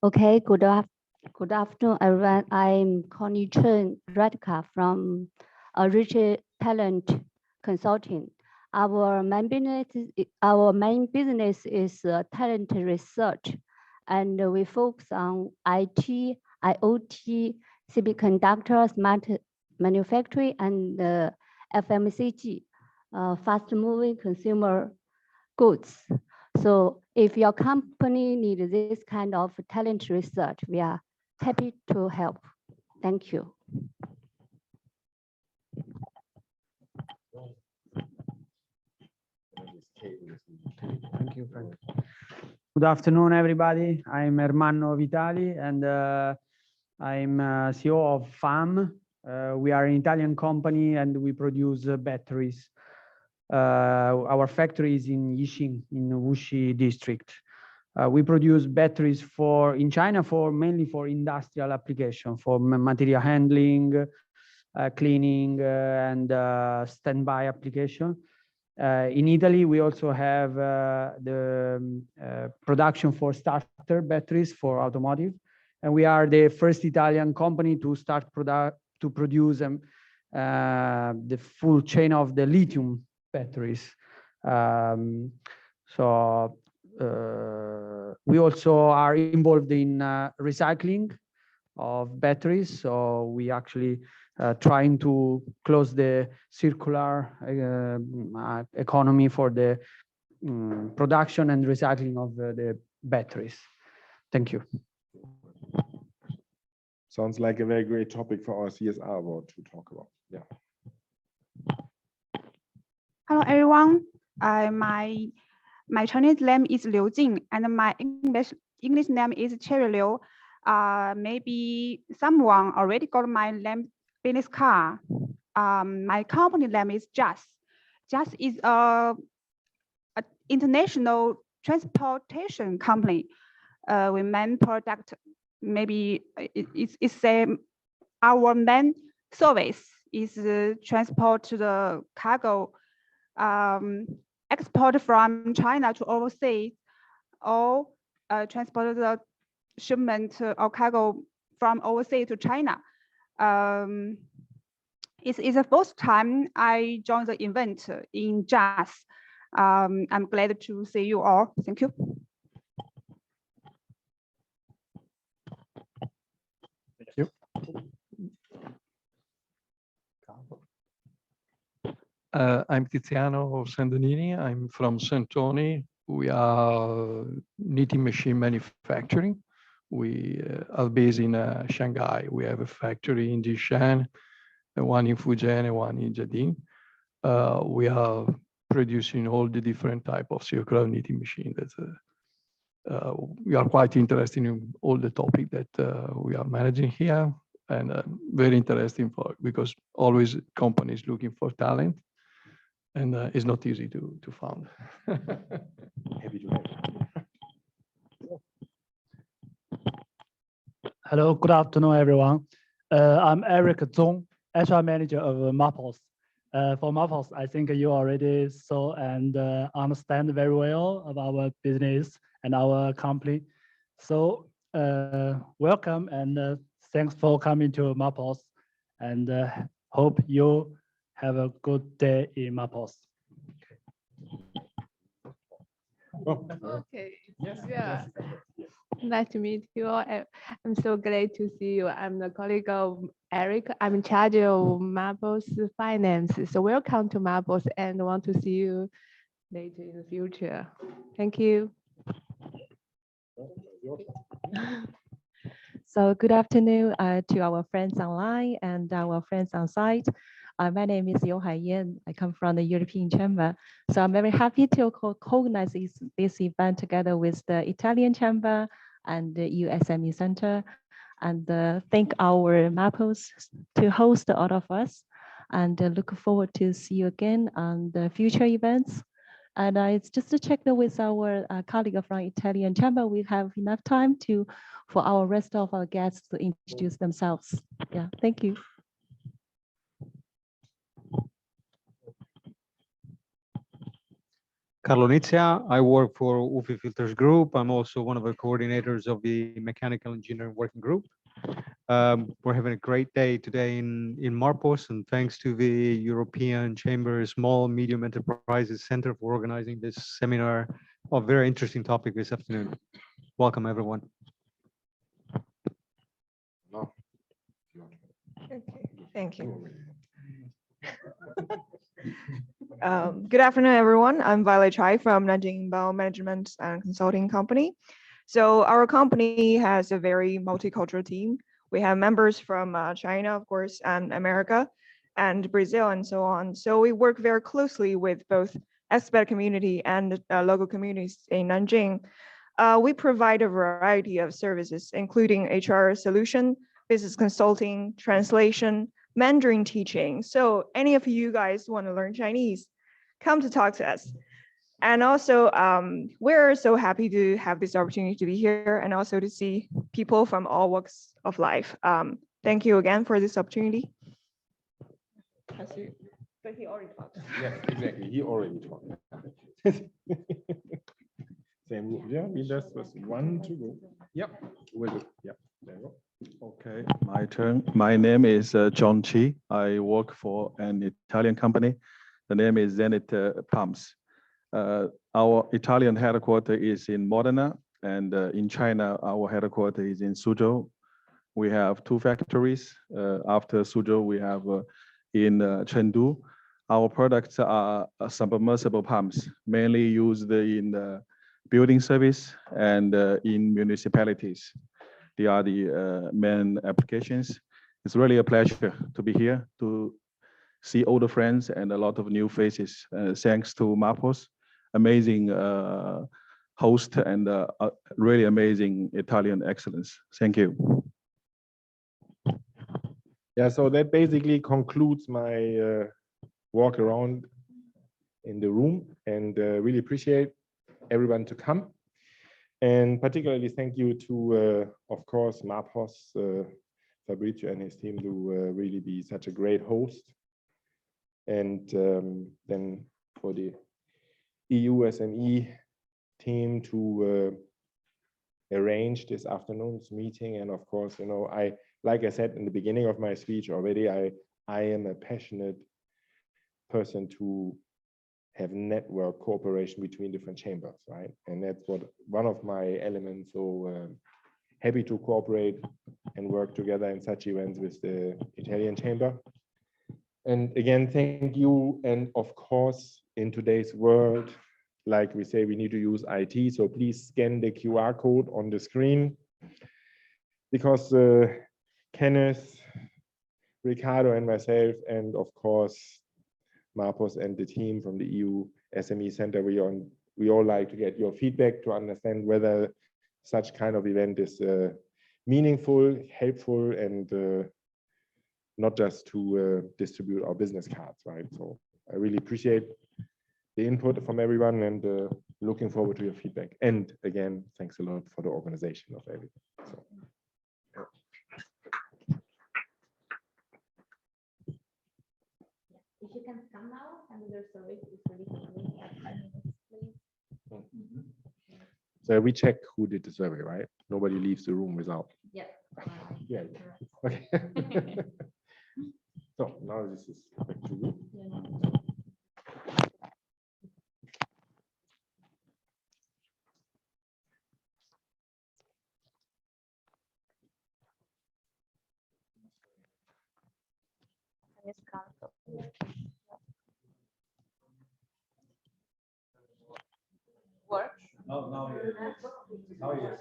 Okay. Good afternoon, everyone. I'm Connie Chen Radka from Rich Talent Consulting. Our main business is talent research, and we focus on IT, IoT, semiconductor, smart manufacturing, and FMCG, fast-moving consumer goods. So if your company needs this kind of talent research, we are happy to help. Thank you.
Thank you, Frank. Good afternoon, everybody. I'm Ermanno Vitali, and I'm CEO of FAM. We are an Italian company, and we produce batteries. Our factory is in Yixing, in Wuxi district. We produce batteries in China mainly for industrial application, for material handling, cleaning, and standby application. In Italy, we also have the production for starter batteries for automotive, and we are the first Italian company to start to produce the full chain of the lithium batteries. We also are involved in recycling of batteries. So we actually trying to close the circular economy for the production and recycling of the batteries. Thank you.
Sounds like a very great topic for our CSR board to talk about. Yeah.
Hello, everyone. My Chinese name is Liu Jing, and my English name is Cherry Liu. Maybe someone already got my name business card. My company name is JAS. JAS is a international transportation company. We main product, maybe it's same. Our main service is transport to the cargo, export from China to overseas, or transport the shipment or cargo from overseas to China. It's the first time I joined the event in JAS. I'm glad to see you all. Thank you.
Thank you.
I'm Tiziano Sandonini. I'm from Santoni, we are knitting machine manufacturing. We are based in Shanghai. We have a factory in Jishan, one in Fujian, and one in Jiading. We are producing all the different type of circular knitting machine. We are quite interested in all the topic that we are managing here, and very interesting because always companies looking for talent, and it's not easy to find. Happy to have you.
Hello, good afternoon, everyone. I'm Eric Zong, HR manager of Mapos. For Mapos, I think you already saw and understand very well about our business and our company. So welcome and thanks for coming to Mapos, and hope you have a good day in Mapos.
Okay. Yeah. Nice to meet you all. I'm so glad to see you. I'm the colleague of Eric. I'm in charge of Mapos Finance. So welcome to Mapos, and want to see you later in the future. Thank you.
So good afternoon to our friends online and our friends on site. My name is Yu Haiyan. I come from the European Chamber. So I'm very happy to co-organize this event together with the Italian Chamber and the EU SME Center, and thank our Mapos to host all of us, and look forward to see you again on the future events. And it's just to check with our colleague from Italian Chamber, we have enough time for our rest of our guests to introduce themselves. Yeah, thank you.
Carlo Nizia, I work for UFI Filters Group. I'm also one of the coordinators of the Mechanical Engineering Working Group. We're having a great day today in Marpos, and thanks to the European Chamber Small Medium Enterprises Center for organizing this seminar of very interesting topic this afternoon. Welcome, everyone.
Okay, thank you. Good afternoon, everyone. I'm Violet Chai from Nanjing Bao Management and Consulting Company. So our company has a very multicultural team. We have members from China, of course, and America, and Brazil, and so on. So we work very closely with both expat community and local communities in Nanjing. We provide a variety of services, including HR solution, business consulting, translation, Mandarin teaching. So any of you guys want to learn Chinese, come to talk to us. And also, we're so happy to have this opportunity to be here and also to see people from all walks of life. Thank you again for this opportunity. But he already talked.
Yes, exactly. He already talked. Same rule. Yeah, we just was one to go. Yep. Will do. Yep. There you go.
Okay, my turn. My name is John Chi. I work for an Italian company. The name is Zenit Pumps. Our Italian headquarters is in Modena, and in China, our headquarters is in Suzhou. We have two factories. After Suzhou, we have in Chengdu. Our products are submersible pumps, mainly used in building service and in municipalities. They are the main applications. It's really a pleasure to be here to see all the friends and a lot of new faces. Thanks to Mapos, amazing host and really amazing Italian excellence. Thank you.
Yeah, so that basically concludes my walk around in the room, and really appreciate everyone to come. And particularly thank you to, of course, Mapos, Fabrizio and his team to really be such a great host. And then for the EU SME team to arrange this afternoon's meeting. And of course, you know, like I said in the beginning of my speech already, I am a passionate person to have network cooperation between different chambers, right? And that's what one of my elements. So happy to cooperate and work together in such events with the Italian Chamber. And again, thank you. And of course, in today's world, like we say, we need to use IT. So please scan the QR code on the screen, because Kenneth, Ricardo, and myself, and of course Marpos and the team from the EU SME Center, we all like to get your feedback to understand whether such kind of event is meaningful, helpful, and not just to distribute our business cards, right? So I really appreciate the input from everyone, and looking forward to your feedback. And again, thanks a lot for the organization of everything. So.
If you can come now, and there's a wait, it's really quickly, like 5 minutes, please.
So we check who did the survey, right? Nobody leaves the room without.
Yeah.
Yeah. Okay. So now this is back to you.
Work?
No, yes. Now, yes.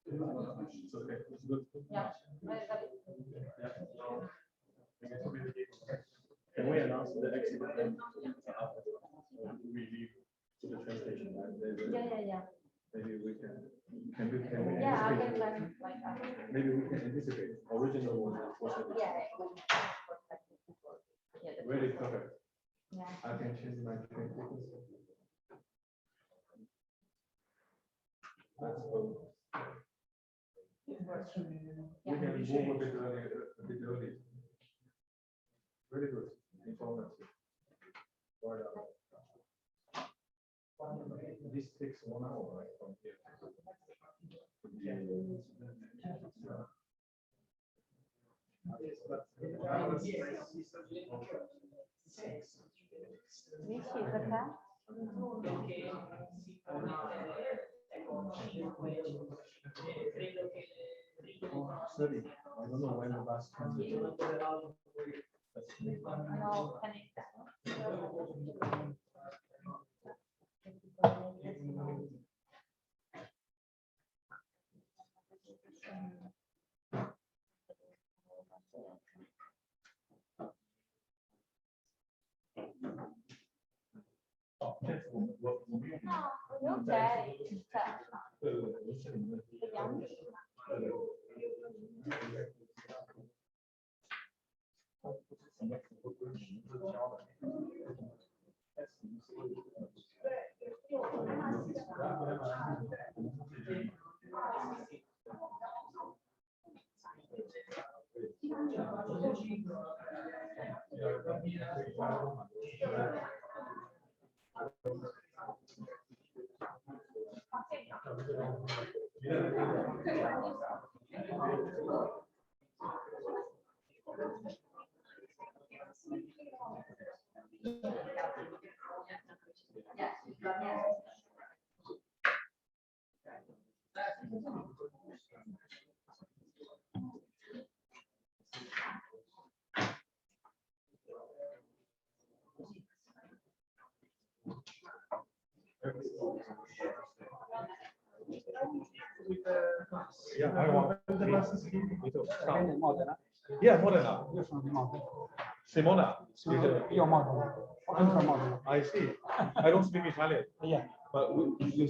It's okay. It's good.
Yeah.
Can we announce the exit event? We leave to the train station.
Yeah.
Maybe we can.
Yeah, I can like
maybe we can anticipate. Original was really perfect.
Yeah.
I can change my train tickets. Let's go. We can move a bit early. Very good. Informative. This takes 1 hour, right, from here. Sorry, I don't know when the bus comes. Yeah, I want. Yeah, Modena.
Io sono di Modena.
Simona.
Io Modena. Entro Modena.
I see. I don't speak Italian.
Yeah.
But you